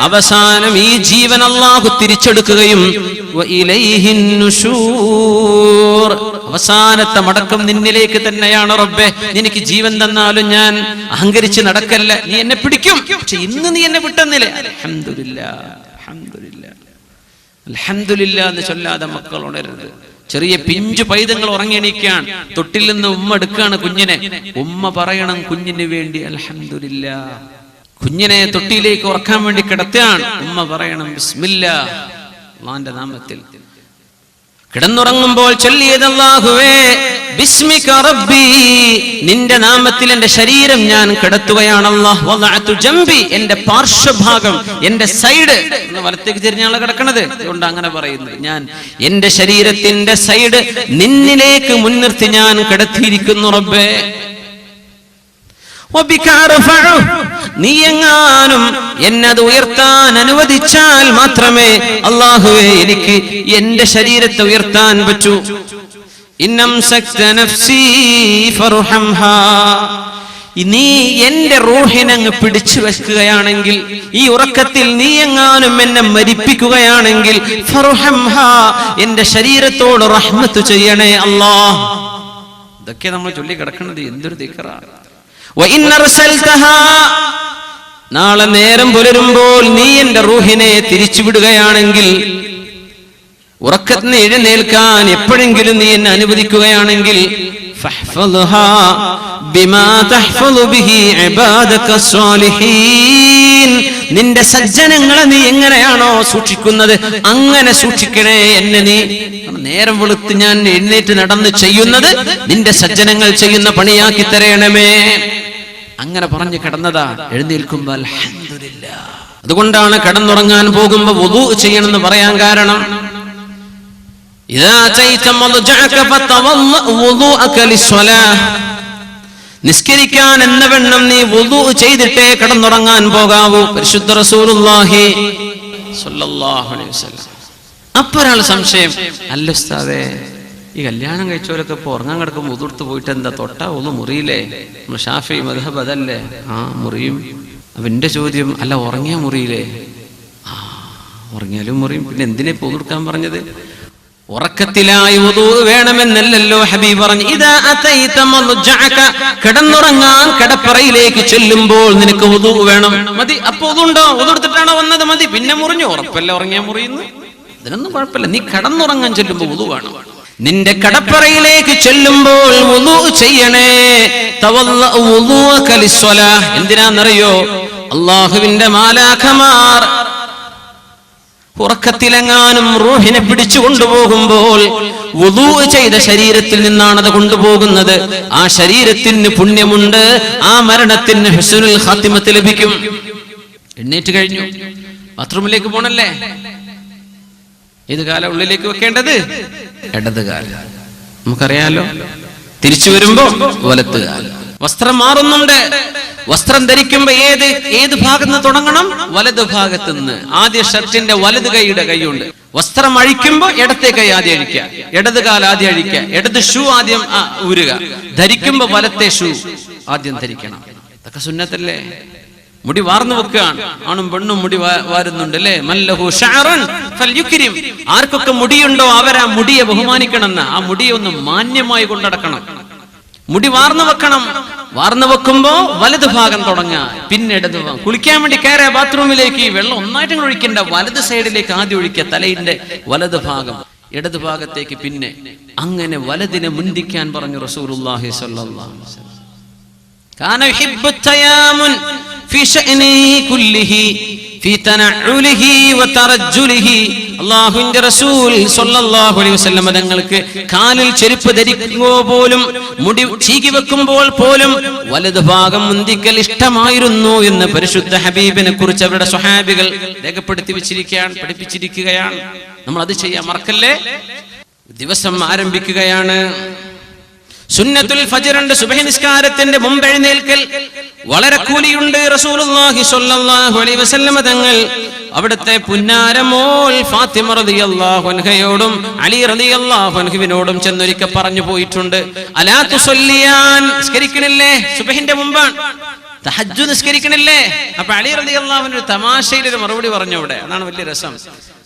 അവസാനം ഈ ജീവൻ അല്ലാഹു തിരിച്ചെടുക്കുകയും വഇലൈഹിൻ നുശൂർ, അവസാനത്തെ മടക്കം നിന്നിലേക്ക് തന്നെയാണ് റബ്ബേ. നിനക്ക് ജീവൻ തന്നാലും ഞാൻ അഹങ്കരിച്ച് നടക്കല്ല, നീ എന്നെ പിടിക്കും. പക്ഷെ ഇന്ന് നീ എന്നെ വിട്ടെന്നില്ലേ. അൽഹംദുലില്ലാഹ്, അൽഹംദുലില്ലാഹ്, അൽഹംദുലില്ലാഹ് എന്ന് ചൊല്ലാതെ മക്കൾ ഉണരരുത്. ചെറിയ പിഞ്ചു പൈതങ്ങൾ ഉറങ്ങിയെണീക്കാൻ തൊട്ടിൽ നിന്ന് ഉമ്മ എടുക്കാണ് കുഞ്ഞിനെ. ഉമ്മ പറയണം കുഞ്ഞിന് വേണ്ടി അൽഹംദുലില്ലാഹ്. കുഞ്ഞിനെ തൊട്ടിയിലേക്ക് ഉറക്കാൻ വേണ്ടി കിടത്തുകയാണ്. ഉമ്മ പറയണം ബിസ്മില്ലാഹ്, അല്ലാഹുവിന്റെ നാമത്തിൽ. കിടന്നുറങ്ങുമ്പോൾ ചൊല്ലിയത് അല്ലാഹുവേ ബിസ്മിക റബ്ബി, നിന്റെ നാമത്തിൽ എന്റെ ശരീരം ഞാൻ കിടത്തുകയാണ്. അല്ലാഹ് വദഅതു ജംബി, എന്റെ പാർശ്വഭാഗം, എന്റെ സൈഡ് വലത്തേക്ക് തിരിഞ്ഞാണ് കിടക്കണത്. അതുകൊണ്ട് അങ്ങനെ പറയുന്നത്. ഞാൻ എന്റെ ശരീരത്തിന്റെ സൈഡ് നിന്നിലേക്ക് മുൻനിർത്തി ഞാൻ കിടത്തിയിരിക്കുന്നു റബ്ബേ. നീ എങ്ങാനും എന്നത് ഉയർത്താൻ അനുവദിച്ചാൽ മാത്രമേ അല്ലാഹുവേ എനിക്ക് എന്റെ ശരീരത്തെ ഉയർത്താൻ പറ്റൂ. നീ എന്റെ റൂഹിനെ അങ്ങ് പിടിച്ചു വെക്കുകയാണെങ്കിൽ, ഈ ഉറക്കത്തിൽ നീ എങ്ങാനും എന്നെ മരിപ്പിക്കുകയാണെങ്കിൽ, എന്റെ ശരീരത്തോട് റഹ്മത്ത് ചെയ്യണേ അല്ലാഹ്. ഇതൊക്കെ നമ്മൾ ചൊല്ലി കിടക്കുന്നത് എന്തൊരു ദിക്റാണ്. നാളെ നേരം പുലരുമ്പോൾ നീ എന്റെ റൂഹിനെ തിരിച്ചുവിടുകയാണെങ്കിൽ, ഉറക്കത്തിന് എഴുന്നേൽക്കാൻ എപ്പോഴെങ്കിലും നീ എന്നെ അനുവദിക്കുകയാണെങ്കിൽ, നിന്റെ സജ്ജനങ്ങളെ നീ എങ്ങനെയാണോ സൂക്ഷിക്കുന്നത് അങ്ങനെ സൂക്ഷിക്കണേ എന്നെ. നീ നേരം വെളുത്ത് ഞാൻ എഴുന്നേറ്റ് നടന്ന് ചെയ്യുന്നത് നിന്റെ സജ്ജനങ്ങൾ ചെയ്യുന്ന പണിയാക്കി തരണമേ. അങ്ങനെ പറഞ്ഞു കിടന്നതാ. എഴുന്നേൽക്കുമ്പോ അൽഹംദുലില്ലാഹ്. അതുകൊണ്ടാണ് കിടന്നുറങ്ങാൻ പോകുമ്പോ വുദൂ ചെയ്യണമെന്ന് പറയാൻ കാരണം. നിസ്കരിക്കാൻ എന്ന വെണ്ണം നീ വുദൂ ചെയ്തിട്ടേ കിടന്നുറങ്ങാൻ പോകാവൂ. പരിശുദ്ധ റസൂലുള്ളാഹി സ്വല്ലല്ലാഹു അലൈഹി വസല്ലം. അപ്പൊരാൾ സംശയം, അല്ല ഉസ്താദേ, ഈ കല്യാണം കഴിച്ചവരൊക്കെ ഇപ്പൊ ഉറങ്ങാൻ കിടക്കുമ്പോൾ ഉതുർത്ത് പോയിട്ട് എന്താ തൊട്ടാ ഒന്ന് മുറിയില്ലേ? ഷാഫി മദ്ഹബ് അതല്ലേ? ആ മുറിയും. അപ്പൊ എന്റെ ചോദ്യം, അല്ല ഉറങ്ങിയാ മുറിയില്ലേ? ആ ഉറങ്ങിയാലും മുറിയും. പിന്നെ എന്തിനെ ഉതുർക്കാൻ പറഞ്ഞത്? ഉറക്കത്തിലായി വുദൂ വേണമെന്നല്ലല്ലോ ഹബീബ് പറഞ്ഞു. ഇദാ അതൈത മൽജഅക, കിടന്നുറങ്ങാൻ കിടപ്പറയിലേക്ക് ചെല്ലുമ്പോൾ നിനക്ക് വുദൂ വേണം. മതി. അപ്പൊ വുദൂണ്ടോ? വുദൂ എടുത്തിട്ടാണോ വന്നത്? മതി. പിന്നെ മുറിഞ്ഞു. ഉറപ്പല്ല ഉറങ്ങിയാ മുറിയുന്നു. ഇതിനൊന്നും കുഴപ്പമില്ല. നീ കിടന്നുറങ്ങാൻ ചെല്ലുമ്പോൾ വുദൂ വേണം. നിന്റെ കടപ്പറയിലേക്ക് ചെല്ലുമ്പോൾ വുദൂ ചെയ്യണേ. തവല്ലഉ വുദൂഅക ലിസ്സലാഹ്. എന്തിനാണെന്നറിയോ? അല്ലാഹുവിന്റെ മാലാഖമാർ ഉറക്കത്തിലെങ്ങാനും റൂഹിനെ പിടിച്ചു കൊണ്ടുപോകുമ്പോൾ വുദൂ ചെയ്ത ശരീരത്തിൽ നിന്നാണ് അത് കൊണ്ടുപോകുന്നത്. ആ ശരീരത്തിന് പുണ്യമുണ്ട്, ആ മരണത്തിന് ഹുസ്നുൽ ഖാത്തിമത്ത് ലഭിക്കും. എണ്ണീറ്റ് കഴിഞ്ഞു, ബാത്റൂമിലേക്ക് പോണല്ലേ? ഏത് കാലം ഉള്ളിലേക്ക് വെക്കേണ്ടത്? ഇടത് കാലം. നമുക്കറിയാലോ. തിരിച്ചു വരുമ്പോ വലത്ത് കാലം. വസ്ത്രം മാറുന്നുണ്ട്. വസ്ത്രം ധരിക്കുമ്പോ ഏത് ഭാഗത്ത് നിന്ന് തുടങ്ങണം? വലത് ഭാഗത്ത് നിന്ന്. ആദ്യ ഷർട്ടിന്റെ വലത് കൈയുടെ കൈയുണ്ട്. വസ്ത്രം അഴിക്കുമ്പോ ഇടത്തെ കൈ ആദ്യം അഴിക്കുക, ഇടത് കാൽ ആദ്യം അഴിക്കുക, ഇടത് ഷൂ ആദ്യം ഊരുക, ധരിക്കുമ്പോ വലത്തെ ഷൂ ആദ്യം ധരിക്കണം. ഇതൊക്കെ സുന്നത്തല്ലേ? മുടി വാർന്നു വെക്കുകയാണ്, ആണും പെണ്ണും മുടി വാരുന്നുണ്ട് അല്ലേ? മല്ലഹു ഷഅറുൻ ഫൽയുക്രിം. ആർക്കൊക്കെ മുടിയുണ്ടോ അവരാ മുടിയെ ബഹുമാനിക്കണമെന്ന്, ആ മുടിയെ ഒന്ന് മാന്യമായി കൊണ്ടടക്കണം. മുടി വാർന്നു വെക്കണം. വാർന്നു വെക്കുമ്പോ വലത് ഭാഗം തുടങ്ങുക, പിന്നെ ഇടത് ഭാഗം. കുളിക്കാൻ വേണ്ടി കയറിയ ബാത്റൂമിലേക്ക് വെള്ളം ഒന്നായിട്ട് ഒഴിക്കണ്ട, വലത് സൈഡിലേക്ക് ആദ്യം ഒഴിക്കുക, തലയിന്റെ വലത് ഭാഗം, ഇടത് ഭാഗത്തേക്ക് പിന്നെ. അങ്ങനെ വലതിനെ മുന്തിക്കാൻ പറഞ്ഞു റസൂലുള്ളാഹി സ്വല്ലല്ലാഹു അലൈഹി വസല്ലം. കാന യുഹിബ്ബു തയാമുൻ ഫീ ശഅനിഹി കുല്ലിഹി ഫീ തനഉലിഹി വതറജ്ജുലിഹി. അല്ലാഹുവിന്റെ റസൂൽ സ്വല്ലല്ലാഹു അലൈഹി വസല്ലം തങ്ങൾക്ക് കാലിൽ ചെരുപ്പ് ധരിക്കുമ്പോൾ പോലും, മുടി ചീകി വെക്കുമ്പോൾ പോലും വലത് ഭാഗം മുന്തിക്കൽ ഇഷ്ടമായിരുന്നു എന്ന് പരിശുദ്ധ ഹബീബിനെ കുറിച്ച് അവരുടെ സ്വഹാബികൾ രേഖപ്പെടുത്തി വെച്ചിരിക്കുകയാണ്, പഠിപ്പിച്ചിരിക്കുകയാണ്. നമ്മൾ അത് ചെയ്യാൻ മറക്കല്ലേ. ദിവസം ആരംഭിക്കുകയാണ്. സുന്നത്തുൽ ഫജ്ർ ഉണ്ട്, സുബ്ഹി നിസ്കാരത്തിന്റെ മുമ്പ് എഴുന്നേൽക്കൽ. വളരെ കൂലിയുണ്ട്. റസൂലുള്ളാഹി സ്വല്ലല്ലാഹു അലൈഹി വസല്ലം തങ്ങൾ അവിടുത്തെ പുന്നാരമോൾ ഫാത്തിമ റളിയല്ലാഹു അൻഹയോടും അലി റളിയല്ലാഹു അൻഹുവിനോടും ചെന്നൊരിക്കൽ പറഞ്ഞു പോയിട്ടുണ്ട്, അലാ തുസല്ലിയാൻ, നിസ്കരിക്കണില്ലേ? സുബ്ഹിന്റെ മുമ്പാണ്, തഹജ്ജുദ് നിസ്കരിക്കണില്ലേ? അപ്പൊ അലി റളിയല്ലാഹു അൻഹു തമാശയിൽ ഒരു മറുപടി പറഞ്ഞു അവിടെ, അതാണ് വലിയ രസം.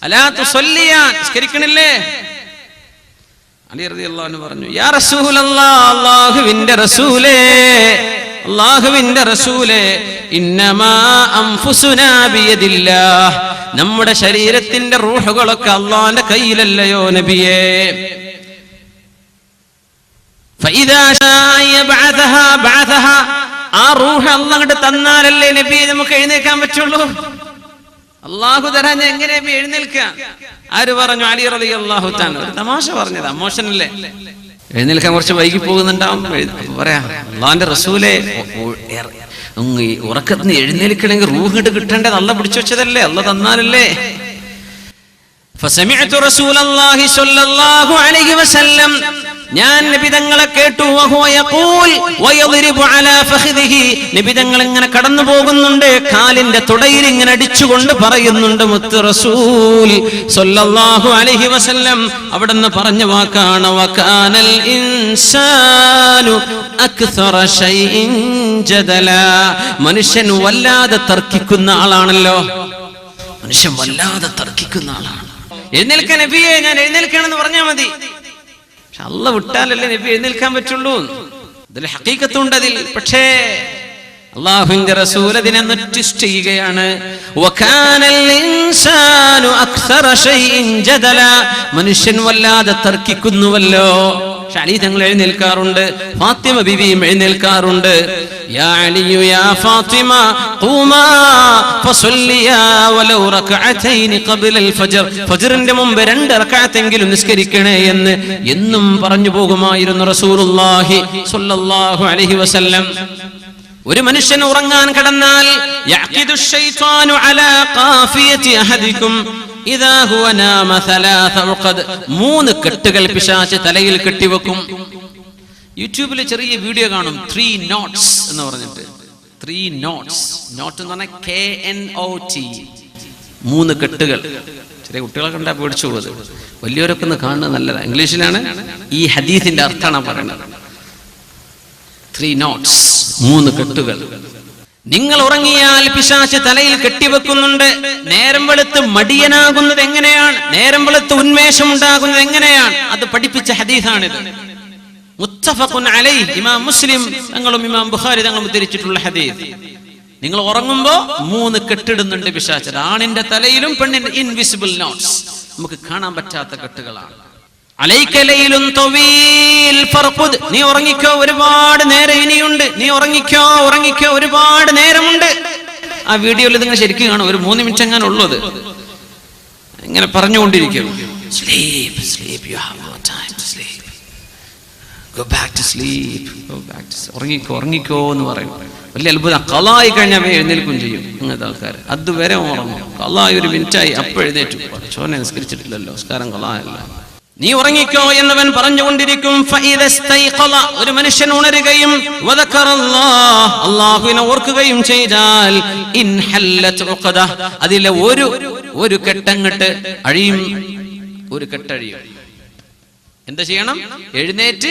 അലാ തുസല്ലിയാൻ, നിസ്കരിക്കണില്ലേ? അലി റളിയല്ലാഹു അൻഹു പറഞ്ഞു, യാ റസൂലല്ലാഹ്, അല്ലാഹുവിന്റെ റസൂലേ, അല്ലാഹുവിന്റെ റസൂലേ, ഇന്നമാ അൻഫുസുനാ ബിയദില്ലാഹ്, നമ്മുടെ ശരീരത്തിന്റെ റൂഹുകളൊക്കെ അല്ലാഹുവിന്റെ കയ്യിലല്ലയോ നബിയേ. ഫഇദാ ശാഅ യബ്അഥഹാ ബഅഥഹാ, ആ റൂഹ് അല്ലാഹു അങ്ങോട്ട് തന്നാലല്ലേ നബിയെ നമുക്ക് എഴുന്നേൽക്കാൻ പറ്റുള്ളൂ. അല്ലാഹു തരാൻ എങ്ങനെ എഴുന്നേൽക്കുക? ആര് പറഞ്ഞു? അലി റളിയല്ലാഹു തആല. ഒരു തമാശ പറഞ്ഞതാ, മോശനല്ലേ? എഴുന്നേൽക്കാൻ കുറച്ച് വൈകി പോകുന്നുണ്ടാവും. പറയാ, അല്ലാഹുവിന്റെ റസൂലേ, ഉറക്കത്തിന് എഴുന്നേൽക്കണമെങ്കിൽ റൂഹ് കിട്ടേണ്ടത് അല്ലാഹു പിടിച്ചു വെച്ചതല്ലേ, അല്ലാഹു തന്നാലല്ലേ. ഫസമിഅതു റസൂലല്ലാഹി സ്വല്ലല്ലാഹു അലൈഹി വസല്ലം, ഞാൻ നബി തങ്ങളെ കേട്ടു, വഹുവ യഖൂൽ വയദ്രിബു അലാ ഫഖദിഹി, നബി തങ്ങൾ ഇങ്ങനെ കടന്നു പോകുന്നുണ്ട്, കാലിന്റെ തുടയിൽ ഇങ്ങനെ അടിച്ചുകൊണ്ട് പറയുന്നുണ്ട്, മുത്ത് റസൂൽ സ്വല്ലല്ലാഹു അലൈഹി വസല്ലം അവിടുന്ന് പറഞ്ഞ വാക്കാണ്, വകാനൽ ഇൻസാനു അക്സറ ശൈഇൻ ജദലാ, മനുഷ്യൻ വല്ലാതെ തർക്കിക്കുന്ന ആളാണല്ലോ, മനുഷ്യൻ വല്ലാതെ തർക്കിക്കുന്ന ആളാണ്. എഴുന്നേൽക്കാൻ നബിയെ, ഞാൻ എഴുന്നേൽക്കണമെന്ന് പറഞ്ഞാൽ മതി. പക്ഷെ അല്ലാഹു വിട്ടാലല്ലേ നബി എഴുന്നേൽക്കാൻ പറ്റുള്ളൂ. ഇതിൽ ഹഖീഖത്തുണ്ട് അതിൽ. പക്ഷേ അല്ലാഹുവിന്റെ റസൂൽ അതിനെ ട്വിസ്റ്റ് ചെയ്യുകയാണ്. വകാനൽ ഇൻസാനു അക്സറ ശൈഇൻ ജദലാ, മനുഷ്യൻ വല്ലാതെ തർക്കിക്കുന്നുവല്ലോ. അലി തങ്ങൾ എഴുന്നേൽക്കാറുണ്ട്, ഫാത്തിമ ബിബിയും എഴുന്നേൽക്കാറുണ്ട്. യാ അലിയു യാ ഫാത്തിമ ഖൂമാ ഫസല്ലിയാ വലൗ റകഅതൈനി ഖബ്ലൽ ഫജ്ർ, ഫജ്റിന്റെ മുമ്പ് 2 റകഅത്തെങ്കിലും നിസ്കരിക്കണേ എന്ന് എന്നും പറഞ്ഞു പോകുമായിരുന്നു റസൂലുള്ളാഹി സ്വല്ലല്ലാഹു അലൈഹി വസല്ലം. ഒരു മനുഷ്യൻ ഉറങ്ങാൻ കിടന്നാൽ യഅഖിദു ശൈത്വാനു അലാ ഖാഫിയതി അഹദികും ഇദാ ഹുവ നാമ 3 ഉഖദ്, 3 കെട്ടുകൾ പിശാച് തലയിൽ കെട്ടിവെക്കും. യൂട്യൂബിൽ ചെറിയ വീഡിയോ കാണും, 3 നോട്ട്സ് എന്ന് പറഞ്ഞിട്ട്. 3 നോട്ട്സ്, നോട്ട് എന്ന് പറഞ്ഞാൽ KNOT, 3 കെട്ടുകൾ. ചെറിയ കുട്ടികളെ കണ്ടാൽ പേടിച്ചു പോകുന്നത്, വലിയവരൊക്കെ ഒന്ന് കാണുന്നത് നല്ലതാണ്. ഇംഗ്ലീഷിലാണ് ഈ ഹദീസിന്റെ അർത്ഥമാണ് പറയുന്നത്. 3 നോട്ട്സ്, 3 കെട്ടുകൾ. നിങ്ങൾ ഉറങ്ങിയാൽ പിശാച് തലയിൽ കെട്ടിവെക്കുന്നുണ്ട്. നേരം വെളുത്ത് മടിയനാകുന്നത് എങ്ങനെയാണ്, നേരം വെളുത്ത് ഉന്മേഷം ഉണ്ടാകുന്നത് എങ്ങനെയാണ്, അത് പഠിപ്പിച്ച ഹദീസാണിത്. മുത്തഫഖുൻ അലൈഹി, ഇമാം മുസ്ലിം തങ്ങളും ഇമാം ബുഖാരി തങ്ങളും ഉദ്ധരിച്ചിട്ടുള്ള ഹദീസ്. നിങ്ങൾ ഉറങ്ങുമ്പോ 3 കെട്ടിടുന്നുണ്ട് പിശാച്. ആണിന്റെ തലയിലും പെണ്ണിന്റെ ഇൻവിസിബിൾ നോട്ട്സ്, നമുക്ക് കാണാൻ പറ്റാത്ത കെട്ടുകളാണ്. അലൈക ലൈലുൻ തവീൽ ഫർഖുദ്, നീ ഉറങ്ങിക്കോ, ഒരുപാട് നേരം ഇനിയുണ്ട്, നീ ഉറങ്ങിക്കോ, ഉറങ്ങിക്കോ, ഒരുപാട് നേരമുണ്ട്. ആ വീഡിയോയിൽ നിങ്ങൾ ശരിക്കും കാണും, ഒരു 3 മിനിറ്റ് എങ്ങാനും ഉള്ളത് ഇങ്ങനെ പറഞ്ഞുകൊണ്ടിരിക്കും. Sleep sleep, you have no time to sleep, go back to sleep, go back to, ഉറങ്ങിക്കോ ഉറങ്ങിക്കോ എന്ന് പറയും. വലിയ അത്ഭുതം. ഖളായി കഴിഞ്ഞാൽ എഴുന്നേൽക്കും ചെയ്യും അങ്ങനത്തെ ആൾക്കാർ. അതുവരെ ഉറങ്ങും. ഖളായി 1 മിനിറ്റായി അപ്പോൾ എഴുന്നേറ്റു, ചോനെ നിസ്കരിച്ചിട്ടില്ലല്ലോ, നിസ്കാരം ഖളായല്ല, നീ ഉറങ്ങിക്കോ എന്നവൻ പറഞ്ഞുകൊണ്ടിരിക്കും. ഒരു മനുഷ്യൻ ഉണരുകയും അല്ലാഹുവിനെ ഓർക്കുകയും ചെയ്താൽ അതിലെ ഒരു കെട്ടങ്ങട്ട് അഴിയും ഒരു കെട്ടഴിയും. എന്താ ചെയ്യണം? എഴുന്നേറ്റ്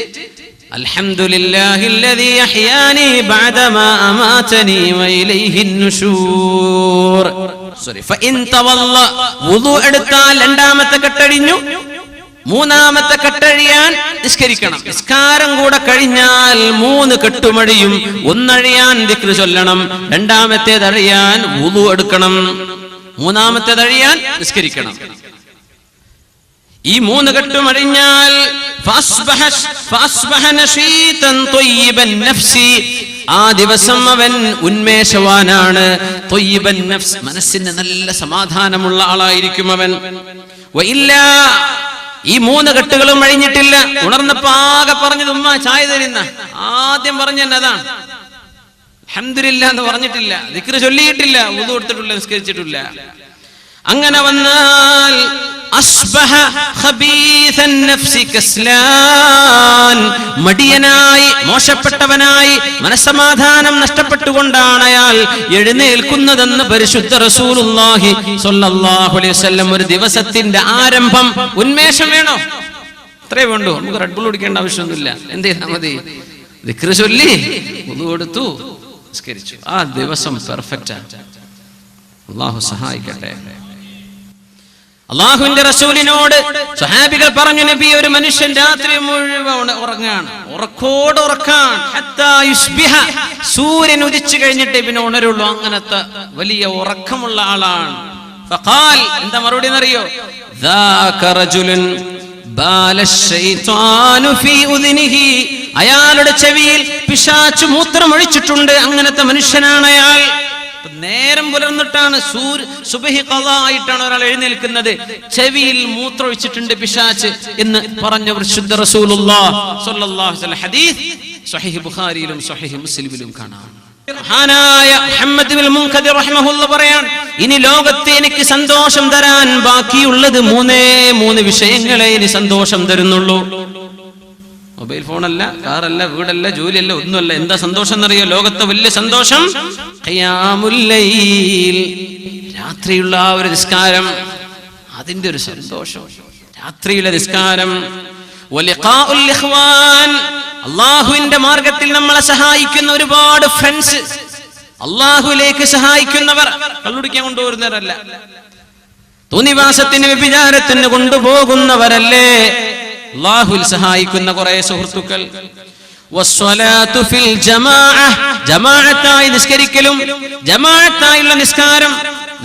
അൽഹംദുലില്ലാഹില്ലദീ അഹ്യാനി ബഅദമാ അമാതനി വഇലൈഹിൻ നുശൂർ. ഫഇൻ തവല്ല, വുളു എടുത്താൽ രണ്ടാമത്തെ കെട്ടഴിഞ്ഞു. മൂന്നാമത്തെ കെട്ടഴിയാൻ നിസ്കരിക്കണം. നിസ്കാരം കൂടെ കഴിഞ്ഞാൽ 3 കെട്ടുമഴിയും. ഒന്നഴിയാൻ ദിക്ർ ചൊല്ലണം, രണ്ടാമത്തേതഴിയാൻ വുളു എടുക്കണം, മൂന്നാമത്തേതഴിയാൻ നിസ്കരിക്കണം. ഈ 3 കെട്ടും അഴിഞ്ഞാൽ ആ ദിവസം അവൻ ഉന്മേഷവാനാണ്. ത്വയ്യിബൻ നഫ്സ്, മനസ്സിന് നല്ല സമാധാനമുള്ള ആളായിരിക്കും അവൻ. ഈ 3 കെട്ടുകളും അഴിഞ്ഞിട്ടില്ല. ഉണർന്നപ്പോ ആകെ പറഞ്ഞത് ഉമ്മ ചായ തരുന്ന, ആദ്യം പറഞ്ഞത് അതാണ്. അൽഹംദുലില്ലാ എന്ന് പറഞ്ഞിട്ടില്ല, ദിക്ർ ചൊല്ലിയിട്ടില്ല, വുളു എടുത്തിട്ടില്ല, നിസ്കരിച്ചിട്ടില്ല. അങ്ങനെ വന്നാൽ അസ്ബഹ ഖബീസൻ നഫ്സി കസ്ലാൻ, മടിയനായി മോശപ്പെട്ടവനായി മനസ്സമാധാനം നഷ്ടപ്പെട്ടുകൊണ്ടാണ് അയാൾ എഴുന്നേൽക്കുന്നതെന്ന് പരിശുദ്ധ റസൂലുള്ളാഹി സ്വല്ലല്ലാഹു അലൈഹി വസല്ലം. ഒരു ദിവസത്തിന്റെ ആരംഭം ഉന്മേഷം വേണോ? അത്രേ വേണ്ടൂ. നമുക്ക് റെഡ് ബുൾ കുടിക്കേണ്ട ആവശ്യമൊന്നുമില്ല. എന്ത് ചെയ്താൽ മതി? ദിക്ർ ചൊല്ലി വുളു എടുത്തു, നിസ്കരിച്ചു. ആ ദിവസം പെർഫെക്റ്റ്. അല്ലാഹു സഹായിക്കട്ടെ. അള്ളാഹുവിന്റെ റസൂലിനോട് സ്വഹാബികൾ പറഞ്ഞു, നബി, ഒരു മനുഷ്യൻ രാത്രി മുഴുവൻ ഉറങ്ങാണ്, ഉറക്കോട് ഉറക്കാൻ, ഹത്താ യുസ്ബിഹ, സൂര്യൻ ഉദിച്ചു കഴിഞ്ഞിട്ട് പിന്നെ ഉണരുള്ളൂ. അങ്ങനത്തെ വലിയ ഉറക്കമുള്ള ആളാണ്. ഫഖാൽ, എന്താ മറുപടി എന്നറിയോ? ദാക റജുലുൻ ബാല ശൈത്വാനു ഫീ ഉദ്നിഹി, അയാളുടെ ചെവിയിൽ പിശാച് മൂത്രമൊഴിച്ചിട്ടുണ്ട്. അങ്ങനത്തെ മനുഷ്യനാണ് അയാൾ. നേരം പുലർന്നിട്ടാണ്, സുബഹി ഖളാ ആയിട്ടാണ് ഒരാൾ എഴുന്നേൽക്കുന്നത്, ചെവിയിൽ മൂത്രമൊഴിച്ചിട്ടുണ്ട് പിശാച് എന്ന് പറഞ്ഞ പരിശുദ്ധ റസൂലുള്ളാഹി സ്വല്ലല്ലാഹു അലൈഹി വസല്ലം. ഹദീസ് സ്വഹീഹ് ബുഖാരിയിലും സ്വഹീഹ് മുസ്ലിമിലും കാണാം. മഹാനായ മുഹമ്മദ് ഇബ്നുൽ മുൻകദിർ റഹിമഹുല്ലാഹ് പറയാൻ, ഇനി ലോകത്തെ എനിക്ക് സന്തോഷം തരാൻ ബാക്കിയുള്ളത് 3 വിഷയങ്ങളെ ഇനി സന്തോഷം തരുന്നുള്ളൂ. മൊബൈൽ ഫോണല്ല, കാറല്ല, വീടല്ല, ജോലിയല്ല, ഒന്നുമല്ല. എന്താ സന്തോഷം എന്നറിയോ? ലോകത്തെ വലിയ സന്തോഷം ഖിയാമുൽ ലൈൽ, രാത്രിയുള്ള ആ ഒരു നിസ്കാരം, അതിന്റെ ഒരു സന്തോഷം. രാത്രിയിലെ നിസ്കാരം. വലിഖാഉൽ ഇഖ്വാൻ, അല്ലാഹുവിന്റെ മാർഗത്തിൽ നമ്മളെ സഹായിക്കുന്ന ഒരുപാട് ഫ്രണ്ട്സ്, അല്ലാഹുവിലേക്ക് സഹായിക്കുന്നവർ. കള്ളുടിക്കാൻ കൊണ്ടുപോകുന്നവരല്ല, തോന്നിവാസത്തിന് വ്യഭിചാരത്തിന് കൊണ്ടുപോകുന്നവരല്ലേ, അല്ലാഹുവിൽ സഹായിക്കുന്ന കുറെ സുഹൃത്തുക്കൾ. വസ്സലാത്തു ഫിൽ ജമാഅ, ജമാഅത്തായി നിസ്കരിക്കലും, ജമാഅത്തായുള്ള നിസ്കാരം,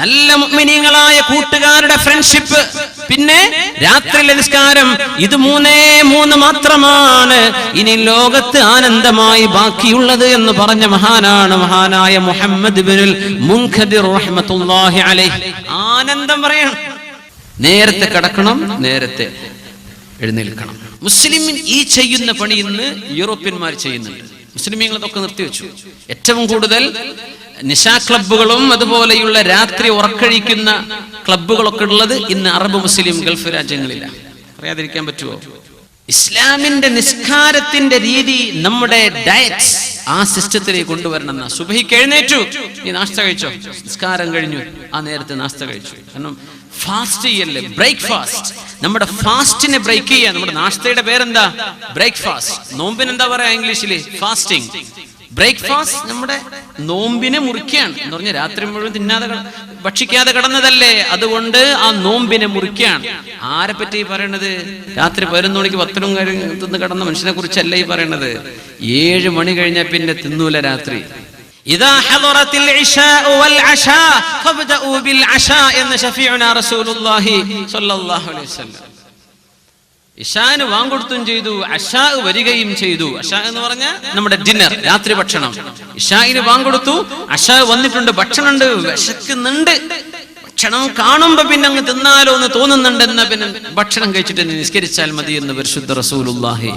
നല്ല മുഅ്മിനീങ്ങളായ കൂട്ടുകാരുടെ ഫ്രണ്ട്ഷിപ്പ്, പിന്നെ രാത്രിയിലെ നിസ്കാരം. ഇത് 3 മാത്രമാണ് ഇനി ലോകത്ത് ആനന്ദമായി ബാക്കിയുള്ളത് എന്ന് പറഞ്ഞ മഹാനായ മുഹമ്മദ് ഇബ്നുൽ മുൻകദിർ റഹ്മത്തുള്ളാഹി അലൈഹി. ആനന്ദം പറയണം. നേരത്തെ കിടക്കണം, നേരത്തെ എഴുന്നേൽക്കണം. മുസ്ലിമിൻ ഈ ചെയ്യുന്ന പണി ഇന്ന് യൂറോപ്യന്മാർ ചെയ്യുന്നുണ്ട്. മുസ്ലിമീങ്ങൾ അതൊക്കെ നിർത്തിവെച്ചു. ഏറ്റവും കൂടുതൽ നിശാ ക്ലബ്ബുകളും അതുപോലെയുള്ള രാത്രി ഉറക്കഴിക്കുന്ന ക്ലബ്ബുകളൊക്കെ ഉള്ളത് ഇന്ന് അറബ് മുസ്ലിം ഗൾഫ് രാജ്യങ്ങളിലാണ്. പറയാതിരിക്കാൻ പറ്റുമോ? ഇസ്ലാമിന്റെ നിസ്കാരത്തിന്റെ രീതി, നമ്മുടെ ഡയറ്റ് ആ സിസ്റ്റത്തിലേക്ക് കൊണ്ടുവരണം. എന്നാ സുബഹിക്ക് എഴുന്നേറ്റു, നീ നാസ്ത കഴിച്ചോ? നിസ്കാരം കഴിഞ്ഞു, ആ നേരത്തെ നാസ്ത കഴിച്ചു. കാരണം ഫാസ്റ്റ് ചെയ്യല്ലേ, ബ്രേക്ക്ഫാസ്റ്റ്. നമ്മുടെ ഫാസ്റ്റിനെ ബ്രേക്ക് ചെയ്യാൻ. നമ്മുടെ നാസ്തയുടെ പേരെന്താ? ബ്രേക്ക്ഫാസ്റ്റ്. നോമ്പിന് എന്താ പറയാ ഇംഗ്ലീഷില്? ഫാസ്റ്റിംഗ്. ബ്രേക്ക്ഫാസ്റ്റ് നമ്മുടെ നോമ്പിനെ മുറിക്കുകയാണ് എന്ന് പറഞ്ഞാൽ രാത്രി മുഴുവൻ തിന്നാതെ ഭക്ഷിക്കാതെ കിടന്നതല്ലേ, അതുകൊണ്ട് ആ നോമ്പിനെ മുറിക്കുകയാണ്. ആരെ പറ്റി പറയണത്? രാത്രി 11 മണിക്ക് 10 കഴിഞ്ഞ് തിന്ന് കിടന്ന മനുഷ്യനെ കുറിച്ചല്ല ഈ പറയണത്. 7 മണി കഴിഞ്ഞാൽ പിന്നെ തിന്നൂല രാത്രി. ഇദാ ഹദറത്തിൽ ഇശാഉ വൽ അശാ ഫബ്ദഉ ബിൽ അശാ എന്ന് ശഫീഉനാ റസൂലുള്ളാഹി സ്വല്ലല്ലാഹു അലൈഹി വസല്ലം. ഇശാന് വാങ്കൊടുത്തും ചെയ്തു, അശാ വരികയും ചെയ്തു. അശാ എന്ന് പറഞ്ഞാൽ നമ്മുടെ ഡിന്നർ, രാത്രി ഭക്ഷണം. ഇശായിന് വാങ്കൊടുത്തു, അശാ വന്നിട്ടുണ്ട്, ഭക്ഷണമുണ്ട്, വിശക്കുന്നുണ്ട്. ഭക്ഷണം കാണുമ്പോ പിന്നെ അങ്ങ് തിന്നാലോ എന്ന് തോന്നുന്നുണ്ട്, എന്നാ പിന്നെ ഭക്ഷണം കഴിച്ചിട്ട് നിസ്കരിച്ചാൽ മതി എന്ന് പരിശുദ്ധ റസൂലുള്ളാഹി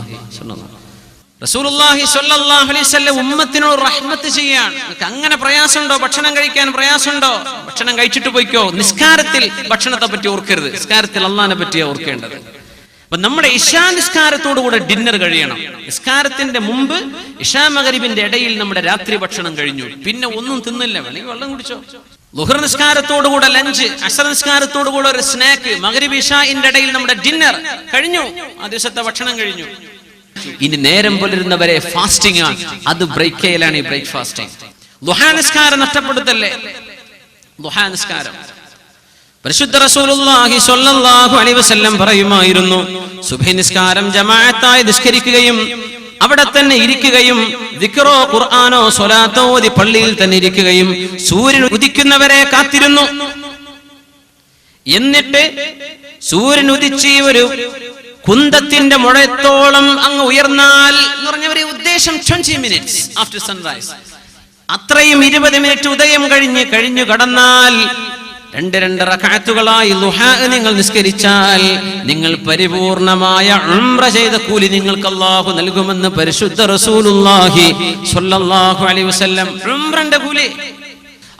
സ്വല്ലല്ലാഹു അലൈഹി വസല്ലം ഉമ്മത്തിനോട് റഹ്മത്ത് ചെയ്യാണ്. അങ്ങനെ പ്രയാസമുണ്ടോ? ഭക്ഷണം കഴിക്കാൻ പ്രയാസമുണ്ടോ? ഭക്ഷണം കഴിച്ചിട്ട് പോയിക്കോ. നിസ്കാരത്തിൽ ഭക്ഷണത്തെ പറ്റി ഓർക്കരുത്, നിസ്കാരത്തിൽ അള്ളാഹിനെ പറ്റിയാ ഓർക്കേണ്ടത്. അപ്പൊ നമ്മുടെ ഇശാ നിസ്കാരത്തോടുകൂടെ ഡിന്നർ കഴിയണം. നിസ്കാരത്തിന്റെ മുമ്പ് ഇശാ മഗ്രിബിന്റെ ഇടയിൽ നമ്മുടെ രാത്രി ഭക്ഷണം കഴിഞ്ഞു, പിന്നെ ഒന്നും തിന്നില്ല, വേണമെങ്കിൽ വെള്ളം കുടിച്ചോ. ളുഹർ നിസ്കാരത്തോടുകൂടെ ലഞ്ച്, അസർ നിസ്കാരത്തോടുകൂടെ ഒരു സ്നാക്ക്, മഗ്രിബ് ഇശാഇന്റെ ഇടയിൽ നമ്മുടെ ഡിന്നർ കഴിഞ്ഞു, ആ ദിവസത്തെ ഭക്ഷണം കഴിഞ്ഞു. ഇനി നേരം പുലരുന്നവരെ ഫാസ്റ്റിംഗ് ആണ്, അത് ബ്രേക്ക് ചെയ്യലാണ് ഈ ബ്രേക്ക് ഫാസ്റ്റിംഗ്. ദുഹാ നിസ്കാരം നഷ്ടപ്പെടുത്തല്ലേ. ദുഹാ നിസ്കാരം പരിശുദ്ധ റസൂലുള്ളാഹി സ്വല്ലല്ലാഹു അലൈഹി വസല്ലം പറയുമായിരുന്നു, സുബ്ഹി നിസ്കാരം ജമാഅത്തായി നിസ്കരിക്കുകയും അവിടെ തന്നെ ഇരിക്കുകയും ദിക്റോ ഖുർആനോ സ്വലാത്തോ ഓതി പള്ളിയിൽ തന്നെ ഇരിക്കുകയും സൂര്യൻ ഉദിക്കുന്നവരെ കാത്തിരുന്നു. എന്നിട്ട് സൂര്യൻ ഉദിച്ച് ഒരു കുന്തത്തിന്റെ മുഴത്തോളം അങ്ങ് ഉയർന്നാൽ എന്ന് പറഞ്ഞവരെ ഉദ്ദേശം 20 minutes ആഫ്റ്റർ സൺറൈസ്, അത്രയും 20 മിനിറ്റ് ഉദയം കഴിഞ്ഞു കടന്നാൽ 2 റക്അത്തുകളായി ദുഹാ നിങ്ങൾ നിസ്കരിച്ചാൽ നിങ്ങൾ പരിപൂർണമായ ഉംറ ചെയ്ത കൂലി നിങ്ങൾക്ക് അല്ലാഹു നൽകുമെന്ന് പരിശുദ്ധ റസൂലുള്ളാഹി സ്വല്ലല്ലാഹു അലൈഹി വസല്ലം. ഉംറന്റെ കൂലി.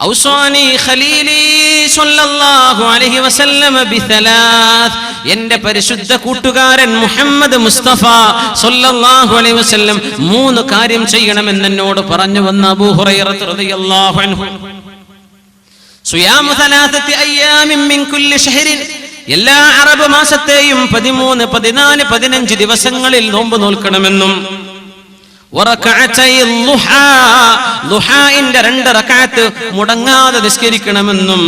ഔസാനി ഖലീലി സ്വല്ലല്ലാഹു അലൈഹി വസല്ലം ബിസലാത്ത്, എന്റെ പരിശുദ്ധ കൂട്ടുകാരൻ മുഹമ്മദ് മുസ്തഫ സ്വല്ലല്ലാഹു അലൈഹി വസല്ലം 3 കാര്യം ചെയ്യണമെന്ന് എന്നോട് പറഞ്ഞു വന്ന അബൂ ഹുറൈറ റളിയല്ലാഹു അൻഹു. സുയാമു 3 അയ്യാമിൻ മിൻ കുല്ലി ശഹരിൻ, എല്ലാ അറബ് മാസത്തെയും 13, 14, 15 ദിവസങ്ങളിൽ നോമ്പ് നോൽക്കണമെന്നും ളുഹാഇന്റെ 2 റക്അത്ത് മുടങ്ങാതെ നിസ്കരിക്കണമെന്നും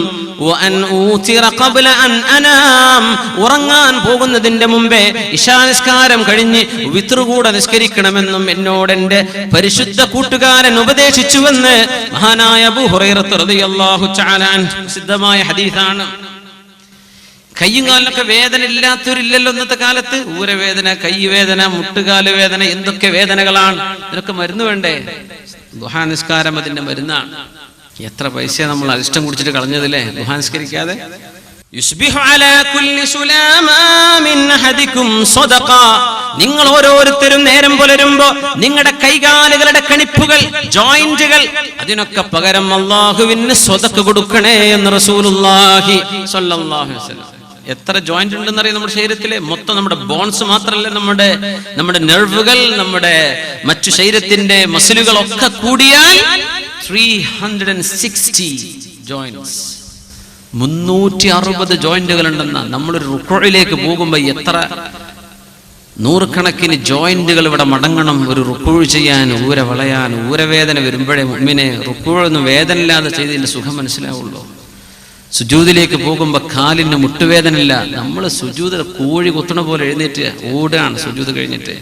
ഉറങ്ങാൻ പോകുന്നതിന്റെ മുമ്പേ ഇശാ നിസ്കാരം കഴിഞ്ഞ് വിത്ർ കൂടെ നിസ്കരിക്കണമെന്നും എന്നോട് എന്റെ പരിശുദ്ധ കൂട്ടുകാരൻ ഉപദേശിച്ചുവെന്ന് മഹാനായ അബൂ ഹുറൈറ റളിയല്ലാഹു തആല അൻഹു പ്രസിദ്ധമായ ഹദീസാണ്. കയ്യും കാലിനൊക്കെ വേദന ഇല്ലാത്തവരില്ലല്ലോ ഇന്നത്തെ കാലത്ത്. ഊരവേദന, കൈവേദന, മുട്ടുകാല് വേദന, എന്തൊക്കെ വേദനകളാണ്. ഇതിനൊക്കെ മരുന്ന് വേണ്ടേ? ദുഹാ നിസ്കാരം അതിന്റെ മരുന്നാണ്. എത്ര പൈസ നമ്മൾ അരിഷ്ടം കുടിച്ചിട്ട് കളഞ്ഞതില്ലേ ദുഹാ നിസ്കരിക്കാതെ. നിങ്ങൾ ഓരോരുത്തരും നേരം പുലരുമ്പോ നിങ്ങളുടെ കൈകാലുകളുടെ കണിപ്പുകൾ, ജോയിന്റുകൾ, അതിനൊക്കെ പകരം അല്ലാഹുവിന് സ്വതക്ക കൊടുക്കണേ എന്ന് റസൂലുള്ളാഹി സ്വല്ലല്ലാഹു അലൈഹി വസല്ലം. എത്ര ജോയിന്റ് ഉണ്ടെന്നറിയാം നമ്മുടെ ശരീരത്തിലെ? മൊത്തം നമ്മുടെ ബോൺസ് മാത്രമല്ല, നമ്മുടെ നെർവുകൾ, നമ്മുടെ മറ്റു ശരീരത്തിന്റെ മസിലുകൾ ഒക്കെ കൂടിയാൽ 360 ജോയിന്റ്സ്, 360 ജോയിന്റുകൾ ഉണ്ടെന്ന. നമ്മളൊരു റുക്കൂഇലേക്ക് പോകുമ്പോ എത്ര നൂറുകണക്കിന് ജോയിന്റുകൾ ഇവിടെ മടങ്ങണം ഒരു റുക്കൂഴ് ചെയ്യാൻ, ഊര വളയാൻ. ഊരവേദന വരുമ്പോഴേ മുഅ്മിനെ റുക്കൂഴൊന്നും വേദന ഇല്ലാതെ ചെയ്തതിന്റെ സുഖം മനസ്സിലാവുള്ളൂ. സുജൂദിലേക്ക് പോകുമ്പോ കാലിന് മുട്ടുവേദനയില്ല. നമ്മൾ സുജൂദ് കോഴി കുത്തണ പോലെ എഴുന്നേറ്റ് ഓടാണ് സുജൂദ് കഴിഞ്ഞിട്ട്.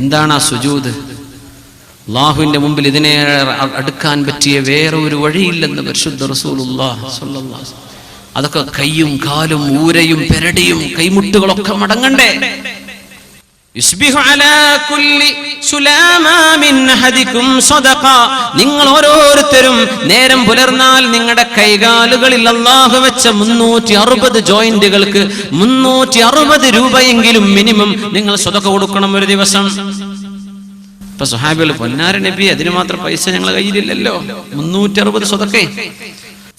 എന്താണ് ആ സുജൂദ്? അല്ലാഹുവിന്റെ മുമ്പിൽ ഇതിനെ അടുക്കാൻ പറ്റിയ വേറെ ഒരു വഴിയില്ലെന്ന് പരിശുദ്ധ റസൂലുള്ളാഹി സ്വല്ലല്ലാഹു അലൈഹി വസല്ലം. അതൊക്കെ കൈയും കാലും ഊരയും പെരടിയും കൈമുട്ടുകളൊക്കെ മടങ്ങണ്ടേ? നിങ്ങൾ ഓരോരുത്തരും നേരം പുലർന്നാൽ നിങ്ങളുടെ കൈകാലുകളിൽ അല്ലാഹു വെച്ച 360 ജോയിന്റുകൾക്ക് 360 രൂപയെങ്കിലും മിനിമം നിങ്ങൾ സ്വതക്ക കൊടുക്കണം ഒരു ദിവസം. ഇപ്പൊ സ്വഹാബികൾ, പൊന്നാര നബി, അതിന് മാത്രം പൈസ ഞങ്ങളുടെ കയ്യിലില്ലല്ലോ, 360 സ്വതക്കേ.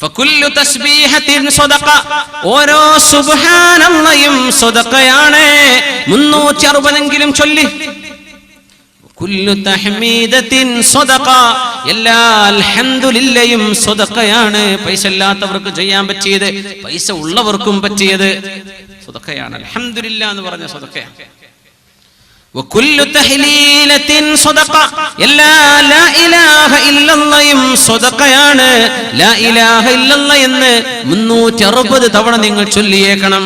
ഫകുല്ലു തസ്ബീഹത്തിൻ സ്വദഖ, ഓരോ സുബ്ഹാനല്ലാഹും സ്വദഖയാണ്. 360 എങ്കിലും ചൊല്ലി. കുല്ലു തഹ്മീദത്തിൻ സ്വദഖ, എല്ലാ അൽഹംദുലില്ലയും സ്വദഖയാണ്. പൈസ ഇല്ലാത്തവർക്ക് ചെയ്യാൻ പറ്റിയത് പൈസ ഉള്ളവർക്കും പറ്റിയത് സ്വദഖയാണ്. അൽഹംദുലില്ലാ എന്ന് പറഞ്ഞ സ്വദഖയാണ്. വകുല്ലു തഹ്ലീലത്തിൻ സ്വദഖ, എല്ലാ ലാ ഇലാഹ ഇല്ലല്ലാഹും സ്വദഖയാണ്. ലാ ഇലാഹ ഇല്ലല്ലാഹ് എന്ന് 360 തവണ നിങ്ങൾ ചൊല്ലിയേക്കണം.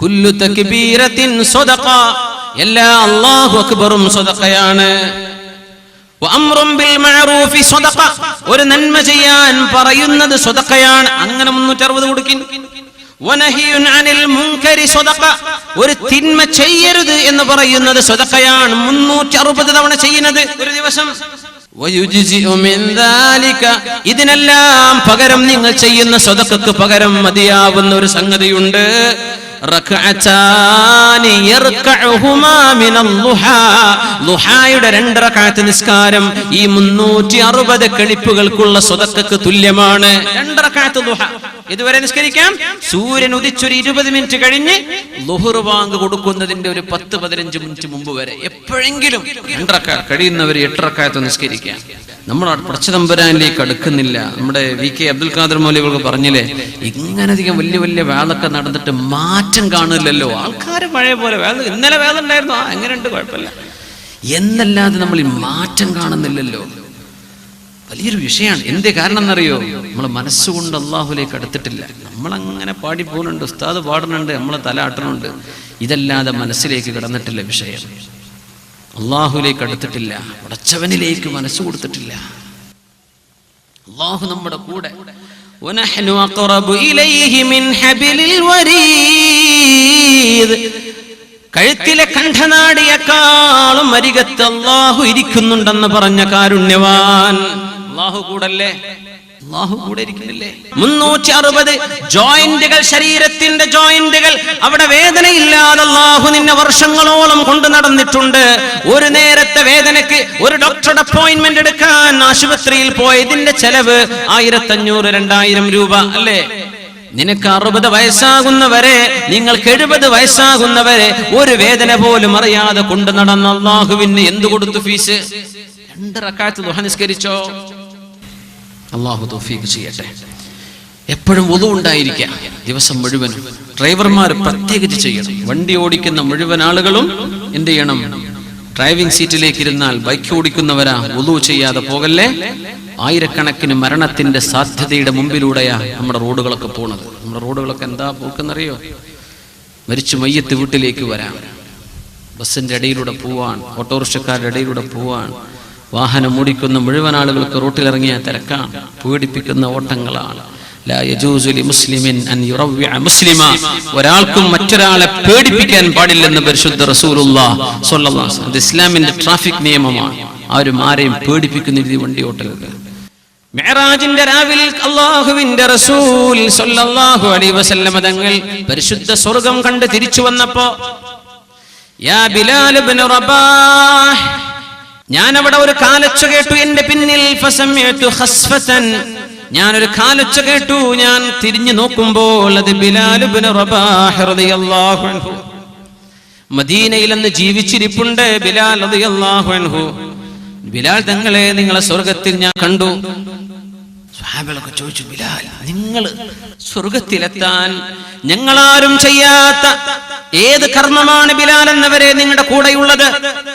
കുല്ലു തക്ബീറത്തിൻ സ്വദഖ, എല്ലാ അല്ലാഹു അക്ബറും സ്വദഖയാണ്. വഅംറുൻ ബിൽ മഅറൂഫി സ്വദഖ, ഒരു നന്മ ചെയ്യാൻ പറയുന്നത് സ്വദഖയാണ്. അങ്ങനെ 360 കൊടുക്കിൻ. വനഹിയുൻ അനിൽ മുൻകരി സ്വദഖ, ഒരു തിന്മ ചെയ്യരുത് എന്ന് പറയുന്നത് സ്വദഖയാണ്. 360 തവണ ചെയ്യുന്നത് ഒരു ദിവസം. വയുജ്സിഉ മിൻ ദാലിക, ഇതിനെല്ലാം പകരം നിങ്ങൾ ചെയ്യുന്ന സ്വദഖക്ക് പകരം മതിയാവുന്ന ഒരു സംഗതിയുണ്ട്. റക്അതാനി യർകഉഹുമാ മിനൽ ളുഹാ, ളുഹായുടെ 2 റക്അത്ത് നിസ്കാരം ഈ 360 കെളിപ്പുകൾക്കുള്ള സ്വതക്കക്ക് തുല്യമാണ്. 2 റക്അത്ത് ളുഹ ഇതുവരെ നിസ്കരിക്കാം. സൂര്യൻ ഉദിച്ചൊരു 20 മിനിറ്റ് കഴിഞ്ഞ് ളുഹർ ബാങ്ക് കൊടുക്കുന്നതിന്റെ ഒരു 10-15 മിനിറ്റ് മുമ്പ് വരെ എപ്പോഴെങ്കിലും 2 റക്അത്ത് കഴിയുന്നവർ 8 റക്അത്ത് നിസ്കരിക്കാം. നമ്മൾ പടച്ചതമ്പുരാനിലേക്ക് അടുക്കുന്നില്ല. നമ്മുടെ VK അബ്ദുൽ ഖാദർ മൗലവി പറഞ്ഞില്ലേ, ഇങ്ങനധികം വലിയ വലിയ വേളൊക്കെ നടന്നിട്ട് മാറ്റം കാണില്ലല്ലോ. ആൾക്കാർ പഴയ പോലെ ഇന്നലെ വേള ഉണ്ടായിരുന്നു, എങ്ങനെയുണ്ട്, കുഴപ്പമില്ല എന്നല്ലാതെ നമ്മൾ ഈ മാറ്റം കാണുന്നില്ലല്ലോ. വലിയൊരു വിഷയമാണ്. എന്തേ കാരണം എന്നറിയോ? നമ്മൾ മനസ്സുകൊണ്ട് അള്ളാഹുലേക്ക് അടുത്തിട്ടില്ല. നമ്മളങ്ങനെ പാടി പോകുന്നുണ്ട്, ഉസ്താദ് പാടുന്നുണ്ട്, നമ്മളെ തല ആട്ടുന്നുണ്ട്, ഇതല്ലാതെ മനസ്സിലേക്ക് കിടന്നിട്ടില്ല വിഷയം. അള്ളാഹുലേക്ക് അടുത്തിട്ടില്ല, പടച്ചവനിലേക്ക് മനസ്സ് കൊടുത്തിട്ടില്ല. അള്ളാഹു നമ്മുടെ കൂടെ. വനഹ്നു അഖറബു ഇലൈഹി മിൻ ഹബിലിൽ വരീദ്, കഴുത്തിലെ കണ്ഠനാടിയേക്കാളും അരികത്ത് അള്ളാഹു ഇരിക്കുന്നുണ്ടെന്ന് പറഞ്ഞ കാരുണ്യവാൻ. അള്ളാഹു കൂടല്ലേ? അള്ളാഹു കൂടെ ഇരിക്കുന്നില്ലേ? 360 ജോയിന്റുകൾ, ശരീരത്തിന്റെ ജോയിന്റുകൾ, അവിടെ വേദനയില്ലാതെ അള്ളാഹു നിന്നെ വർഷങ്ങളോളം കൊണ്ടു നടന്നിട്ടുണ്ട്. ഒരു നേരത്തെ വേദനയ്ക്ക് ഒരു ഡോക്ടറുടെ അപ്പോയിന്റ്മെന്റ് എടുക്കാൻ ആശുപത്രിയിൽ പോയതിന്റെ ചെലവ് 1500-2000 രൂപ അല്ലേ? നിനക്ക് 60 വയസ്സാകുന്നവരെ, നിങ്ങൾക്ക് 70 വയസ്സാകുന്നവരെ ഒരു വേദന പോലും അറിയാതെ കൊണ്ടു നടന്ന അള്ളാഹുവിന് എന്ത് കൊടുത്തു ഫീസ്? 2 റക്അത്ത് ദുഹ നിസ്കരിച്ചോ? അള്ളാഹു തൗഫീഖ് ചെയ്യട്ടെ. എപ്പോഴും വുളു ഉണ്ടായിരിക്കുക ദിവസം മുഴുവനും. ഡ്രൈവർമാർ പ്രത്യേകിച്ച് ചെയ്യണം. വണ്ടി ഓടിക്കുന്ന മുഴുവൻ ആളുകളും എന്ത് ചെയ്യണം? ഡ്രൈവിംഗ് സീറ്റിലേക്ക് ഇരുന്നാൽ ബൈക്ക് ഓടിക്കുന്നവരാ, വുളു ചെയ്യാതെ പോകല്ലേ. ആയിരക്കണക്കിന് മരണത്തിന്റെ സാധ്യതയുടെ മുമ്പിലൂടെയാ നമ്മുടെ റോഡുകളൊക്കെ പോണത്. നമ്മുടെ റോഡുകളൊക്കെ എന്താ പോക്കെന്നറിയോ? മരിച്ചു മയ്യത്ത് വീട്ടിലേക്ക് വരാൻ, ബസ്സിന്റെ ഇടയിലൂടെ പോവാൻ, ഓട്ടോറിക്ഷക്കാരുടെ ഇടയിലൂടെ പോവാൻ, വാഹനം ഓടിക്കുന്ന മുഴുവൻ ആളുകൾക്ക് റോട്ടിലിറങ്ങിയ തിരക്കാണ്, പീഡിപ്പിക്കുന്ന ഓട്ടങ്ങളാണ്. ലാ യജൂസു ലിമുസ്ലിമിൻ അൻ യുറവ്വിഅ മുസ്ലിമ, ഒരാൾക്കും മറ്റൊരാളെ പേടിപ്പിക്കാൻ പാടില്ലെന്ന് പരിശുദ്ധ റസൂലുള്ളാഹി സ്വല്ലല്ലാഹു അലൈഹി വസല്ലം. ഇത് ഇസ്ലാമിന്റെ ട്രാഫിക് നിയമമാണ്. ആരും ആരെയും പേടിപ്പിക്കുന്ന രീതി വണ്ടി ഓട്ടരുത്. മിഅ്റാജിന്റെ രാവിൽ അല്ലാഹുവിന്റെ റസൂൽ സ്വല്ലല്ലാഹു അലൈഹി വസല്ലം തങ്ങൾ പരിശുദ്ധ സ്വർഗ്ഗം കണ്ട് തിരിച്ചു വന്നപ്പോ, യാ ബിലാൽ ഇബ്നു റബാഹ്, ഞാൻ അവിടെ ഒരു കാലൊച്ച കേട്ടു എന്റെ പിന്നിൽ. ഫസമിഅതു ഖസ്ഫതൻ, ഞാനൊരു കാലൊച്ച കേട്ടു. ഞാൻ തിരിഞ്ഞു നോക്കുമ്പോൾ അത് ബിലാൽ ഇബ്നു റബാഹ് റളിയല്ലാഹു അൻഹു. മദീനയിൽ അന്ന് ജീവിച്ചിരിപ്പുണ്ട് ബിലാൽ റളിയല്ലാഹു അൻഹു. ബിലാൽ തങ്ങളെ നിങ്ങളെ സ്വർഗത്തിൽ ഞാൻ കണ്ടു. സ്വഹാബികളൊക്കെ ചോദിച്ചു, ബിലാൽ നിങ്ങൾ സ്വർഗത്തിലെത്താൻ ഞങ്ങളാരും ചെയ്യാത്ത ഏത് കർമ്മമാണ് ബിലാൽ എന്നവരെ നിങ്ങളുടെ കൂടെയുള്ളത്?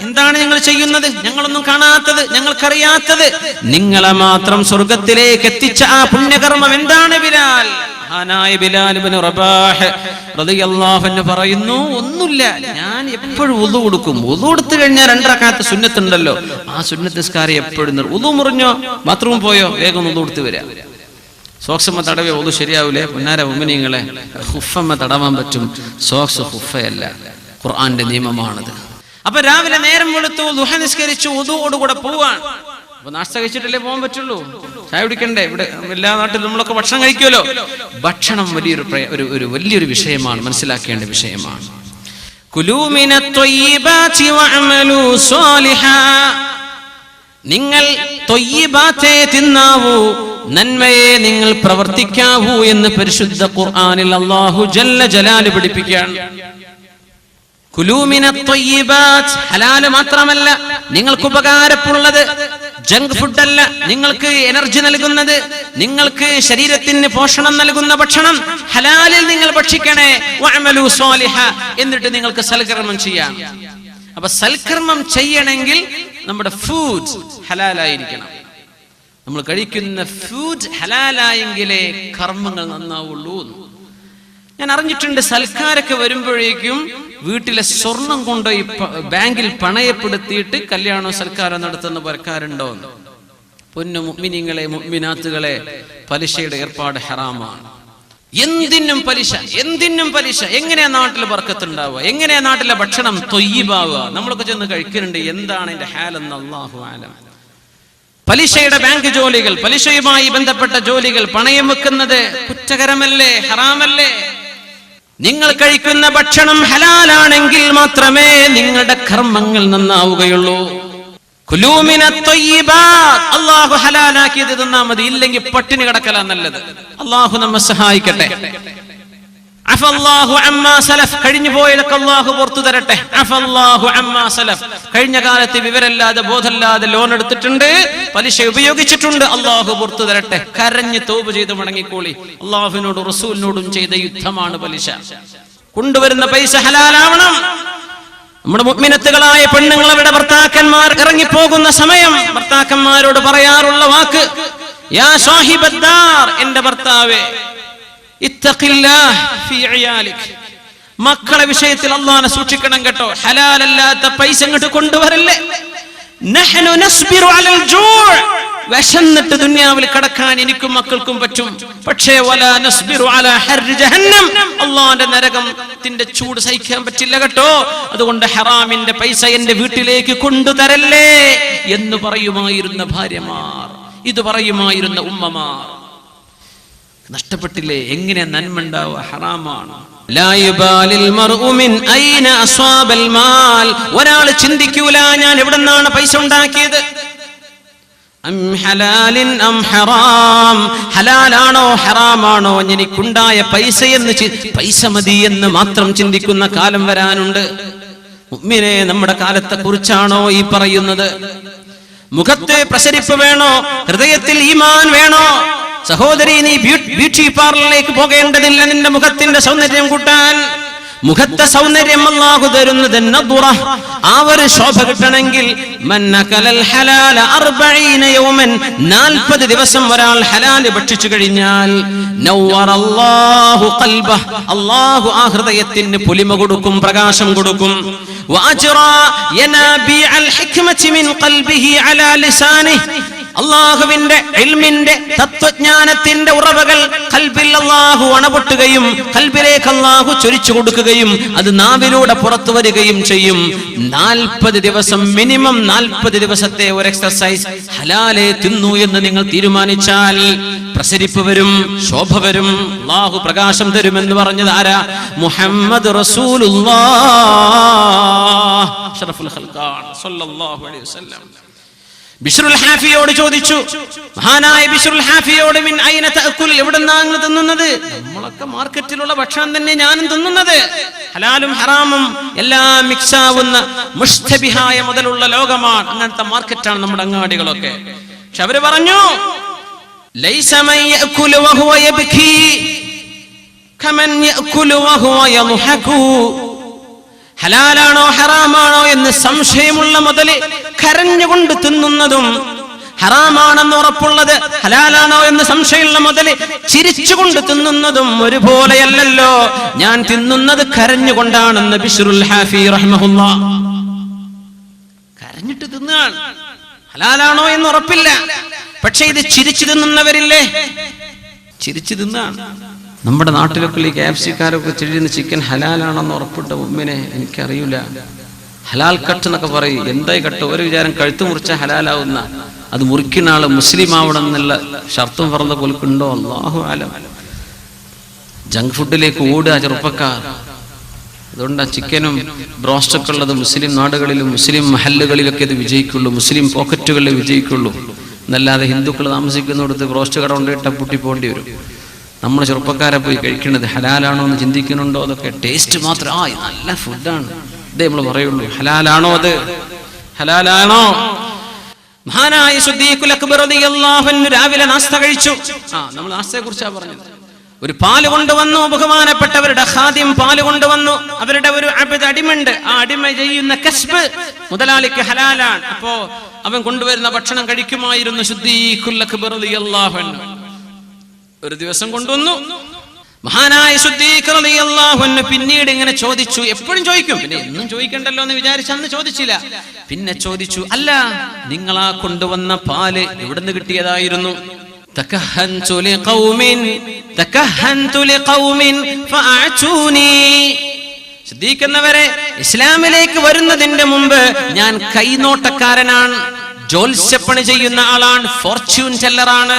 എന്താണ് നിങ്ങൾ ചെയ്യുന്നത്? ഞങ്ങളൊന്നും കാണാത്തത്, ഞങ്ങൾക്കറിയാത്തത്. നിങ്ങളെ മാത്രം സ്വർഗത്തിലേക്ക് എത്തിച്ച ആ പുണ്യകർമ്മം എന്താണ് ബിലാൽ? മഹാനായ ബിലാൽ ഇബ്നു റബാഹ് റളിയല്ലാഹു അൻഹു പറയുന്നു, ഒന്നുമില്ല, ഞാൻ എപ്പോഴും വുളു കൊടുക്കും. വുളു കൊടുത്തു കഴിഞ്ഞാൽ 2 റക്അത്ത് സുന്നത്തുണ്ടല്ലോ, ആ സുന്നത്ത് നിസ്കാരം എപ്പോഴും. വുളു മുറിഞ്ഞോ, ബാത്റൂം പോയോ, വേഗം വുളു കൊടുത്ത് വരാം. സോക്സമ്മ തടവേ വുളു ശരിയാവൂലേ? പൊന്നാര മുഅ്മിനീങ്ങളെ, ഖുഫമ്മ തടവാൻ പറ്റും, സോക്സ് ഖുഫയല്ല. ഖുർആന്റെ നിയമമാണത്. അപ്പൊ രാവിലെ നേരം വെളുത്തു, ദുഹ നിസ്കരിച്ചു, വുളുവോടുകൂടെ പോവാൻ. അപ്പൊ നാസ്ത കഴിച്ചിട്ടല്ലേ പോകാൻ പറ്റുള്ളൂ, ചായ കുടിക്കണ്ടേ? ഇവിടെ എല്ലാ നാട്ടിലും നമ്മളൊക്കെ ഭക്ഷണം കഴിക്കുമല്ലോ. ഭക്ഷണം വലിയൊരു വിഷയമാണ്, മനസ്സിലാക്കേണ്ട വിഷയമാണ്. കുലൂ മിനത് ത്വയ്യിബാതി വഅമലൂ സ്വാലിഹാ, നിങ്ങൾ ത്വയ്യിബാത്തെ തിന്നാവൂ, നന്മയെ നിങ്ങൾ പ്രവർത്തിക്കാവൂ എന്ന് പരിശുദ്ധ ഖുർആനിൽ അല്ലാഹു ജല്ല ജലാലു പഠിപ്പിക്കുകയാണ്. കുലൂ മിനത് ത്വയ്യിബാത്, ഹലാല് മാത്രമല്ല, നിങ്ങൾക്ക് ഉപകാരമുള്ളത്, ജങ്ക് ഫുഡ് അല്ല, നിങ്ങൾക്ക് എനർജി നൽകുന്നത്, നിങ്ങൾക്ക് ശരീരത്തിന് പോഷണം നൽകുന്ന ഭക്ഷണം ഹലാലിൽ നിങ്ങൾ ഭക്ഷിക്കണേ. വഅമലൂ സ്വാലിഹ, എന്നിട്ട് നിങ്ങൾക്ക് സൽക്കർമ്മം ചെയ്യാം. അപ്പൊ സൽക്കർമ്മം ചെയ്യണമെങ്കിൽ നമ്മുടെ ഫുഡ് ഹലാലായിരിക്കണം. നമ്മൾ കഴിക്കുന്ന ഫുഡ് ഹലാലായെങ്കിലേ കർമ്മങ്ങൾ നന്നാവുള്ളൂ. ഞാൻ അറിഞ്ഞിട്ടുണ്ട്, സൽക്കാരൊക്കെ വരുമ്പോഴേക്കും വീട്ടിലെ സ്വർണം കൊണ്ടുപോയി ബാങ്കിൽ പണയപ്പെടുത്തിയിട്ട് കല്യാണോ സൽക്കാരം നടത്തുന്ന പരക്കാരുണ്ടോ? പൊന്നു മുഅ്മിനീങ്ങളെ, മുഅ്മിനാത്തുകളെ, പലിശയുടെ ഏർപ്പാട് ഹറാമാണ്. എന്തിനും പലിശ, എന്തിനും പലിശ. എങ്ങനെയാ നാട്ടിൽ ബർക്കത്തുണ്ടാവുക? എങ്ങനെയാ നാട്ടിലെ ഭക്ഷണം തൊയ്യിബാവുക? നമ്മളൊക്കെ ചെന്ന് കഴിക്കുന്നുണ്ട്, എന്താണ് എന്റെ ഹാലെന്ന് അല്ലാഹു ആലം. പലിശയുടെ ബാങ്ക് ജോലികൾ, പലിശയുമായി ബന്ധപ്പെട്ട ജോലികൾ, പണയം വെക്കുന്നത് കുറ്റകരമല്ലേ, ഹറാമല്ലേ? നിങ്ങൾ കഴിക്കുന്ന ഭക്ഷണം ഹലാലാണെങ്കിൽ മാത്രമേ നിങ്ങളുടെ കർമ്മങ്ങൾ നന്നാവുകയുള്ളൂ. കുലൂ മിനത് ത്വയ്യിബാത്ത്, അല്ലാഹു ഹലാലാക്കിയത് തിന്നാ മതി, ഇല്ലെങ്കിൽ പട്ടിണി കിടക്കലാ നല്ലത്. അല്ലാഹു നമ്മെ സഹായിക്കട്ടെ. അഫല്ലാഹു അമ്മാ സലഫ്, കഴിഞ്ഞു പോയതൊക്കെ അല്ലാഹു പുറത്തു തരട്ടെ. അഫല്ലാഹു അമ്മാ സലഫ്, കഴിഞ്ഞ കാലത്ത് വിവരമില്ലാതെ ബോധമില്ലാതെ ലോൺ എടുത്തിട്ടുണ്ട്, പലിശ ഉപയോഗിച്ചിട്ടുണ്ട്, അല്ലാഹു പുറത്തു തരട്ടെ. കരഞ്ഞ് തൗബ ചെയ്ത് മടങ്ങിക്കോളി. അല്ലാഹുവിനോടും റസൂലിനോടും ചെയ്ത യുദ്ധമാണ് പലിശ. കൊണ്ടുവരുന്ന പൈസ ഹലാലാവണം. നമ്മുടെ മുഅ്മിനത്തുകളായ പെണ്ണുങ്ങൾ അവരുടെ ഭർത്താക്കന്മാർ ഇറങ്ങിപ്പോകുന്ന സമയം ഭർത്താക്കന്മാരോട് പറയാറുള്ള വാക്ക്, യാ സാഹിബദ്ദാർ, എന്റെ ഭർത്താവേ, ഇത്തഖില്ലാഹ് ഫീ ഇയാലിക്, മക്കളെ വിഷയത്തിൽ അല്ലാഹുവിനെ സൂക്ഷിക്കണം കേട്ടോ. ഹലാലല്ലാത്ത പൈസ ഇങ്ങോട്ട് കൊണ്ടുവരല്ലേ. നഹ്നു നസ്ബിറു അലൽ ജൂഅ്, വിശന്നിട്ട് ദുനിയാവിൽ കടക്കാൻ എനിക്കും മക്കൾക്കും പറ്റും, പക്ഷേ വലാ നസ്ബിറു അലാ ഹർരി ജഹന്നം, അല്ലാഹുവിന്റെ നരകത്തിന്റെ ചൂട് സഹിക്കാൻ പറ്റില്ല കേട്ടോ. അതുകൊണ്ട് ഹറാമിന്റെ പൈസ എന്റെ വീട്ടിലേക്ക് കൊണ്ടുതരല്ലേ എന്ന് പറയുമായിരുന്ന ഭാര്യമാർ, ഇത് പറയുമായിരുന്ന ഉമ്മമാർ. നഷ്ടപ്പെട്ടില്ലേ? എങ്ങനെ നന്മ ഉണ്ടാവുക? ഹറാമാണ്. ലാ യുബാലിൽ മർഉ മിൻ ഐന അസ്വാബൽ മാൽ, ഒരാൾ ചിന്തിക്കൂല ഞാൻ എവിടുന്നാണ് പൈസ ഉണ്ടാക്കിയത്. അം ഹലാലിൻ അം ഹറാം, ഹലാലാണോ ഹറാമാണോ എനിക്കുണ്ടായ പൈസ എന്ന് പൈസ മതി എന്ന് മാത്രം ചിന്തിക്കുന്ന കാലം വരാനുണ്ട്. മുഅ്മിനെ, നമ്മുടെ കാലത്തെ കുറിച്ചാണോ ഈ പറയുന്നത്? മുഖത്ത് പ്രസരിപ്പ് വേണോ? ഹൃദയത്തിൽ ഈമാൻ വേണോ? സഹോദരി, നീ ബ്യൂട്ടി പാർലറിലേക്ക് പോകേണ്ടതില്ല നിന്റെ മുഖത്തിന്റെ സൗന്ദര്യം കൂട്ടാൻ. മുഖത്തെ സൗന്ദര്യം അല്ലാഹു തരുന്നത് നദ്റ, ആ ഒരു ശോഭ കിട്ടണമെങ്കിൽ മന്നകലൽ ഹലാല 40 യൗമൻ, 40 ദിവസം ഒരാൾ ഹലാൽ ഭക്ഷിച്ചു കഴിഞ്ഞാൽ നവ്വറല്ലാഹു ഖൽബഹ, അല്ലാഹു ആ ഹൃദയത്തിന് പൊലിമ കൊടുക്കും, പ്രകാശം കൊടുക്കും. വഅജ്റാ യനാബിഅൽ ഹിക്മതി മിൻ ഖൽബിഹി അലാ ലിസാനിഹി, അല്ലാഹുവിന്റെ ഇൽമിന്റെ തത്വജ്ഞാനത്തിന്റെ ഉറവകൾ ഖൽബിൽ അല്ലാഹു അണപൊട്ടുകയും ഖൽബിലേക്ക് അല്ലാഹു ചൊരിച്ചു കൊടുക്കുകയും അത് നാവിലൂടെ പുറത്തു വരികയും ചെയ്യും. 40 ദിവസം, മിനിമം 40 ദിവസത്തെ ഒരു എക്സർസൈസ് ഹലാലെ തിന്നു എന്ന് നിങ്ങൾ തീരുമാനിച്ചാൽ പ്രസരിപ്പ് വരും, ശോഭ വരും, അല്ലാഹു പ്രകാശം തരുമെന്ന് പറഞ്ഞത് ആരാ? മുഹമ്മദ് റസൂലുള്ളാഹ് അഷ്റഫുൽ ഖൽഖാൻ സ്വല്ലല്ലാഹു അലൈഹി വസല്ലം. ബിശ്റുൽ ഹാഫിയോട് ചോദിച്ചു, മഹാനായ ബിശ്റുൽ ഹാഫിയോട്, മിൻ ഐന തഅകുൽ, എവിടുന്നാണ് തിന്നുന്നത്? നമ്മളൊക്കെ മാർക്കറ്റിലുള്ള ഭക്ഷണം തന്നെ ഞാനും തിന്നുന്നത്. ഹലാലും ഹറാമും എല്ലാം മിക്സ് ആവുന്ന മുഷ്തബിഹായ മുതലുള്ള ലോകമാണ്. അങ്ങനത്തെ മാർക്കറ്റാണ് നമ്മുടെ അങ്ങാടികളൊക്കെ. പക്ഷെ അവര് പറഞ്ഞു, ലൈസ മൻ യഅകുലു വഹുവ യബ്കി കമൻ യഅകുലു വഹുവ യദ്ഹകു, ഹലാലാണോ ഹറാമാണോ എന്ന് സംശയമുള്ള മുതല് കരഞ്ഞുകൊണ്ട് തിന്നുന്നതും, ഹറാമാണെന്ന് ഉറപ്പുള്ളത് ഹലാലാണോ എന്ന് സംശയമുള്ള മുതല് ചിരിച്ചുകൊണ്ട് തിന്നുന്നതും ഒരുപോലെയല്ലല്ലോ. ഞാൻ തിന്നുന്നത് കരഞ്ഞുകൊണ്ടാണെന്ന് ബിശ്റുൽ ഹാഫി റഹ്മഹുല്ലാഹ്. കരഞ്ഞിട്ട് തിന്നാണ്, ഹലാലാണോ എന്ന് ഉറപ്പില്ല, പക്ഷെ ഇത് ചിരിച്ചു തിന്നുന്നവരില്ലേ? ചിരിച്ചു തിന്നാണ്. നമ്മുടെ നാട്ടിലൊക്കെ ഈ KFC-കാരൊക്കെ ചെല്ലുന്ന ചിക്കൻ ഹലാലാണെന്ന് ഉറപ്പിട്ട മുമ്പിനെ എനിക്കറിയില്ല. ഹലാൽ കട്ട് എന്നൊക്കെ പറയും. എന്തായി കട്ട്? ഒരു വിചാരം കഴുത്ത് മുറിച്ച ഹലാലാവുന്ന, അത് മുറിക്കുന്ന ആള് മുസ്ലിം ആവണം എന്നുള്ള ഷർത്തും പറഞ്ഞ പോൽക്കുണ്ടോ? അല്ലാഹു ആലം. ജങ്ക് ഫുഡിലേക്ക് ഓടുക ചെറുപ്പക്കാർ. അതുകൊണ്ട് ആ ചിക്കനും ബ്രോസ്റ്റൊക്കെ ഉള്ളത് മുസ്ലിം നാടുകളിലും മുസ്ലിം മഹല്ലുകളിലൊക്കെ ഇത് വിജയിക്കുള്ളൂ, മുസ്ലിം പോക്കറ്റുകളിൽ വിജയിക്കുള്ളൂ. എന്നല്ലാതെ ഹിന്ദുക്കൾ താമസിക്കുന്നിടത്ത് ബ്രോസ്റ്റ് കട കൊണ്ടിട്ട പൂട്ടി പോകേണ്ടി വരും. നമ്മൾ ചെറുപ്പക്കാരെ പോയി കഴിക്കുന്നത് ഹലാലാണോ എന്ന് ചിന്തിക്കുന്നുണ്ടോ? അതൊക്കെ ടേസ്റ്റ് മാത്രം, ആ നല്ല ഫുഡാണ് ഇതേ നമ്മൾ പറയുള്ളൂ. ഹലാലാണോ? അത് ഹലാലാണോ? മഹാനായ സിദ്ദീഖുൽ അക്ബർ റളിയല്ലാഹു അൻഹു രാവിലെ നാസ്ത കഴിച്ചു. നമ്മൾ നാസ്തയെ കുറിച്ചാണ് പറഞ്ഞത്. ഒരു പാല് കൊണ്ടുവന്നു, ബഹുമാനപ്പെട്ടവരുടെ ഖാദിം പാല് കൊണ്ടുവന്നു. അവരുടെ ഒരു അബ്ദ് അടിമയുണ്ട്, ആ അടിമ ചെയ്യുന്ന കസ്ബ് മുതലാളിക്ക് ഹലാലാണ്. അപ്പോ അവൻ കൊണ്ടുവരുന്ന ഭക്ഷണം കഴിക്കുമായിരുന്നു സിദ്ദീഖുൽ അക്ബർ റളിയല്ലാഹു അൻഹു. ഒരു ദിവസം കൊണ്ടുവന്നു. മഹാനായ സിദ്ദീഖ് റളിയല്ലാഹു അൻഹു പിന്നീട് ഇങ്ങനെ ചോദിച്ചു, എപ്പോഴും ചോദിക്കും, പിന്നെ എന്നും ചോദിക്കണ്ടല്ലോ എന്ന് വിചാരിച്ച് അന്ന് ചോദിച്ചില്ല. പിന്നെ ചോദിച്ചു, അല്ല, നിങ്ങളാ കൊണ്ടുവന്ന പാല് എവിടുന്ന് കിട്ടിയതായിരുന്നു? തകഹൻതു ലിഖൗമിൻ ഫഅഅതൂനി. സിദ്ദീഖ് എന്നവരെ ഇസ്ലാമിലേക്ക് വരുന്നതിന്റെ മുമ്പ് ഞാൻ കൈനോട്ടക്കാരനാണ്, ജോത്സ്യപ്പണി ചെയ്യുന്ന ആളാണ്, ഫോർച്യൂൺ ടെല്ലറാണ്,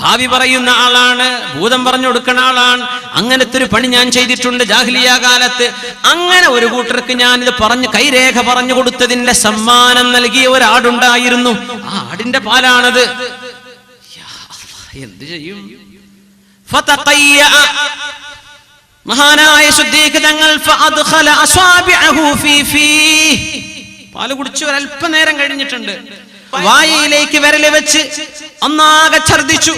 ഭാവി പറയുന്ന ആളാണ്, ഭൂതം പറഞ്ഞു കൊടുക്കുന്ന ആളാണ്. അങ്ങനത്തെ ഒരു പണി ഞാൻ ചെയ്തിട്ടുണ്ട് ജാഹിലിയ കാലത്ത്. അങ്ങനെ ഒരു കൂട്ടർക്ക് ഞാൻ ഇത് പറഞ്ഞ് കൈരേഖ പറഞ്ഞു കൊടുത്തതിന്റെ സമ്മാനം നൽകിയ ഒരാടുണ്ടായിരുന്നു. ആ ആടിന്റെ പാലാണത്. എന്ത് ചെയ്യും? മഹാനായ സിദ്ദീഖ് തങ്ങൾ പാല് കുടിച്ച് ഒരല്പനേരം കഴിഞ്ഞിട്ടുണ്ട്. വായയിലേക്ക് വിരല് വെച്ച് ഒന്നാകെ ഛർദിച്ചു.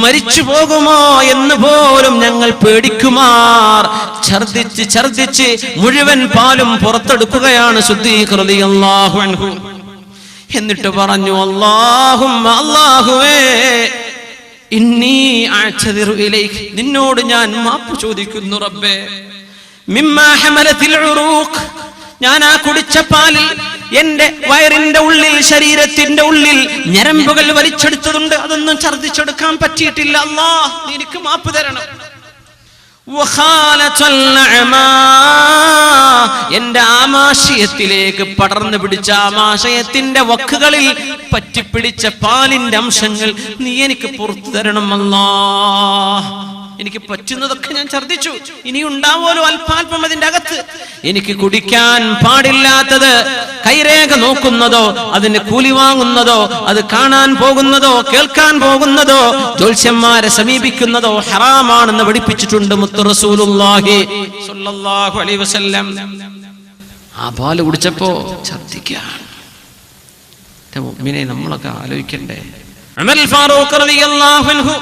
മരിച്ചു പോകുമോ എന്ന് പോലും ഞങ്ങൾ പേടിക്കുമാർ ഛർദിച്ച് മുഴുവൻ പാലും പുറത്തെടുക്കുകയാണ് സിദ്ദീഖ് റളിയല്ലാഹു അൻഹു. എന്നിട്ട് പറഞ്ഞു, അല്ലാഹുവേ ഇന്നി അഅ്തദിറു ഇലൈക്, നിന്നോട് ഞാൻ മാപ്പ് ചോദിക്കുന്നു റബ്ബേ. മിമ്മാ ഹമലത്തിൽ ഉറൂഖ്, ഞാൻ ആ കുടിച്ച പാലിൽ എന്റെ വയറിന്റെ ഉള്ളിൽ, ശരീരത്തിന്റെ ഉള്ളിൽ ഞരമ്പുകൾ വലിച്ചെടുത്തതുണ്ട്. അതൊന്നും ഛർദിച്ചെടുക്കാൻ പറ്റിയിട്ടില്ല. അല്ലാഹ്, നീ എനിക്ക് മാപ്പ് തരണം. എന്റെ ആമാശയത്തിലേക്ക് പടർന്നു പിടിച്ച ആമാശയത്തിന്റെ വക്കുകളിൽ പറ്റിപ്പിടിച്ച പാലിന്റെ അംശങ്ങൾ നീ എനിക്ക് പുറത്തു തരണം അല്ലാഹ്. എനിക്ക് പറ്റുന്നതൊക്കെ ഞാൻ ഛർദിച്ചു, ഇനി ഉണ്ടാവുമല്ലോ അല്പാൽപ്പം അതിന്റെ അകത്ത്. എനിക്ക് കുടിക്കാൻ പാടില്ലാത്തത്, കൈരേഖ നോക്കുന്നതോ അതിന് കൂലി വാങ്ങുന്നതോ അത് കാണാൻ പോകുന്നതോ കേൾക്കാൻ പോകുന്നതോ ജ്യോത്സ്യന്മാരെ സമീപിക്കുന്നതോ ഹറാമാണെന്ന് പഠിപ്പിച്ചിട്ടുണ്ട് മുത്ത് റസൂലുള്ളാഹി സ്വല്ലല്ലാഹു അലൈഹി വസല്ലം. ആ പാല് കുടിച്ചപ്പോ ഛർദിക്കാൻ മുഅ്മിനെ നമ്മളൊക്കെ ആലോചിക്കണ്ടേ. ഉമർ ഫാറൂഖ് റളിയല്ലാഹു അൻഹു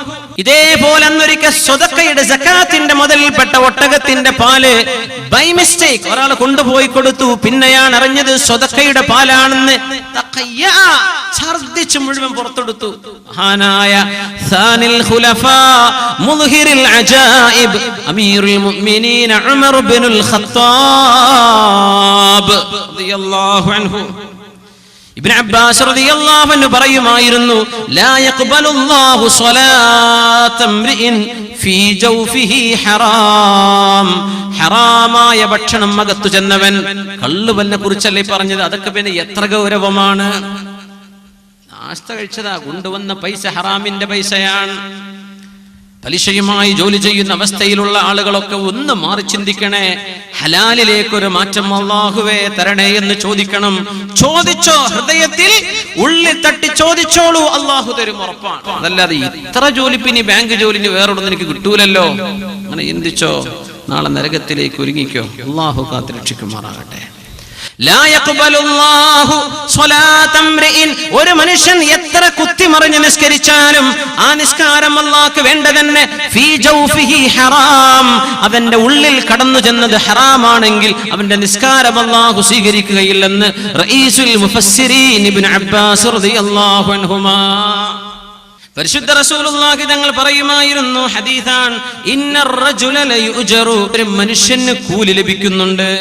ഇതേപോലെ അന്നൊരിക്കൽ സ്വതക്കയുടെ സകാത്തിന്റെ മുതൽപ്പെട്ട ഒട്ടകത്തിന്റെ പാല് ബൈ മിസ്റ്റേക്ക് ഒരാൾ കൊണ്ടുപോയി കൊടുത്തു. പിന്നെയാണ് അറിഞ്ഞത് സ്വതക്കയുടെ പാലാണെന്ന്. ഛർദിച്ച് മുഴുവൻ പുറത്തെടുത്തു. മഹാനായ സാനിൽ ഖുലഫാ മുദ്ഹിറുൽ അജായിബ് അമീറുൽ മുഅ്മിനീൻ ഉമർ ഇബ്നുൽ ഖത്താബ് റളിയല്ലാഹു അൻഹു ഇബ്നു അബ്ബാസ് റളിയല്ലാഹു അൻഹു പറയുമായിരുന്നു, ലാ യഖ്ബലുല്ലാഹു സ്വലാത ഇംറിഇൻ ഫീ ജൗഫിഹി ഹറാം. ഹറാമായ ഭക്ഷണം അകത്തു ചെന്നവൻ, കള്ളുവലിനെ കുറിച്ചല്ലേ പറഞ്ഞത്, അതൊക്കെ പിന്നെ എത്ര ഗൗരവമാണ്. നാസ്ത കഴിച്ചതാ, കൊണ്ടുവന്ന പൈസ ഹറാമിന്റെ പൈസയാണ്. പലിശയുമായി ജോലി ചെയ്യുന്ന അവസ്ഥയിലുള്ള ആളുകളൊക്കെ ഒന്ന് മാറി ചിന്തിക്കണേ. ഹലാലിലേക്കൊരു മാറ്റം അല്ലാഹുവേ തരണേ എന്ന് ചോദിക്കണം. ചോദിച്ചോ, ഹൃദയത്തിൽ ഉള്ളിൽ തട്ടി ചോദിച്ചോളൂ, അല്ലാഹു തരും, ഉറപ്പാണ്. അതല്ലാതെ ഇത്ര ജോലി പിന്നെ ബാങ്ക് ജോലിന് വേറൊന്നും എനിക്ക് കിട്ടൂലല്ലോ, അങ്ങനെ ചിന്തിച്ചോ, നാളെ നരകത്തിലേക്ക് ഒരുങ്ങിക്കോ. അല്ലാഹു കാത്ത് രക്ഷിക്കുമാറാകട്ടെ. ലാ യഖ്ബലുല്ലാഹു സ്വലാത ഇംറിഇൻ, ഒരു മനുഷ്യൻ എത്ര കുത്തിമറിഞ്ഞ് നിസ്കരിച്ചാലും ആ നിസ്കാരം അല്ലാഹുക്ക് വേണ്ട തന്നെ. ഫീ ജൗഫിഹി ഹറാം, അവന്റെ ഉള്ളിൽ കടന്നു ചെന്നത് ഹറാമാണെങ്കിൽ അവന്റെ നിസ്കാരം അല്ലാഹു സ്വീകരിക്കുകയില്ലെന്ന് റഈസുൽ മുഫസ്സിരീൻ ഇബ്നു അബ്ബാസ് റളിയല്ലാഹു അൻഹുമാ. പരിശുദ്ധ റസൂലുള്ളാഹി തങ്ങൾ പറയുമായിരുന്നു, ഹദീസാണ്, ഇന്നർ റജുല ലയുജറു, ഒരു മനുഷ്യന് കൂലി ലഭിക്കുന്നുണ്ട്.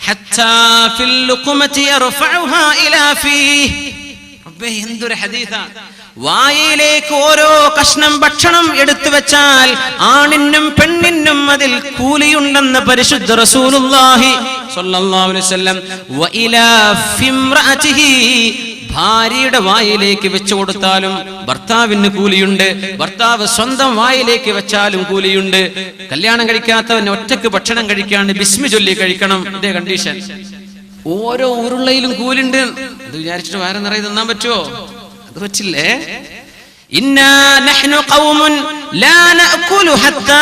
ഹത്താ ഫിൽ ലുഖ്മതി യർഫഉഹാ ഇലാ ഫീഹി. റബ്ബേ, എന്തൊരു ഹദീസാണ്. വായിലേക്ക് ഓരോ കഷ്ണം ഭക്ഷണം എടുത്തു വെച്ചാൽ ആണിനും പെണ്ണിനും അതിൽ കൂലിയുണ്ടെന്ന് പരിശുദ്ധ റസൂലുള്ളാഹി സ്വല്ലല്ലാഹു അലൈഹി വസല്ലം. വ ഇലാ ഫിംറഅതിഹി, ഭാര്യയുടെ വായിലേക്ക് വെച്ചു കൊടുത്താലും ഭർത്താവിന് കൂലിയുണ്ട്. ഭർത്താവ് സ്വന്തം വായിലേക്ക് വെച്ചാലും കൂലിയുണ്ട്. കല്യാണം കഴിക്കാത്തവൻ ഒറ്റക്ക് ഭക്ഷണം കഴിക്കാണ്ട് ബിസ്മി ചൊല്ലി കഴിക്കണം, ഇതേ കണ്ടീഷൻ. ഓരോ ഉരുളയിലും കൂലുണ്ട്. അത് വിചാരിച്ചിട്ട് വയറ് നിറയെ തിന്നാൻ പറ്റുമോ? അത് പറ്റില്ലേ. ഇന്നാ നഹ്നു ഖൗമുൻ ലാ നഅകുലു ഹത്താ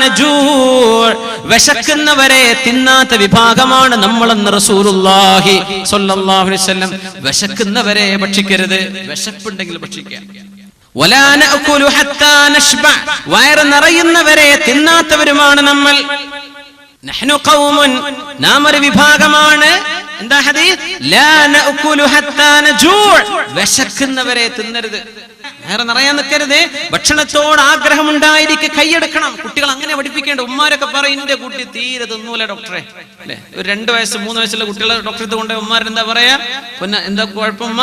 നജൂ, വിശക്കുന്നവരെ തിന്നാത്ത വിഭാഗമാണ് നമ്മളെന്ന് റസൂലുള്ളാഹി സ്വല്ലല്ലാഹു അലൈഹി വസല്ലം. വിശക്കുന്നവരെ ഭക്ഷിക്കരുത്, വിശപ്പുണ്ടെങ്കിൽ ഭക്ഷിക്കാം. വലാ നഅകുലു ഹത്താ നശ്ബ, വയറ് നിറയുന്നവരെ തിന്നാത്തവരുമാണ് നമ്മൾ. നഹ്നു ഖൗമുൻ, നാം ഒരു വിഭാഗമാണ്. എന്താ ഹദീസ്? ലാ നഅകുലു ഹത്താ നജൂ, വിശക്കുന്നവരെ തിന്നരുത്, വയറ് നിറയാൻ നിൽക്കരുത്. ഭക്ഷണത്തോട് ആഗ്രഹം ഉണ്ടായിരിക്കെ കൈയെടുക്കണം. കുട്ടികൾ അങ്ങനെ പഠിപ്പിക്കേണ്ട. ഉമ്മാരൊക്കെ പറയും, എന്റെ കുട്ടി തീരെ തിന്നൂല ഡോക്ടറെ, അല്ലെ? ഒരു 2 വയസ്സ് 3 വയസ്സുള്ള കുട്ടികളെ ഡോക്ടറെ കൊണ്ട് ഉമ്മാരെന്താ പറയാ? പിന്നെ എന്താ കുഴപ്പമ്മ,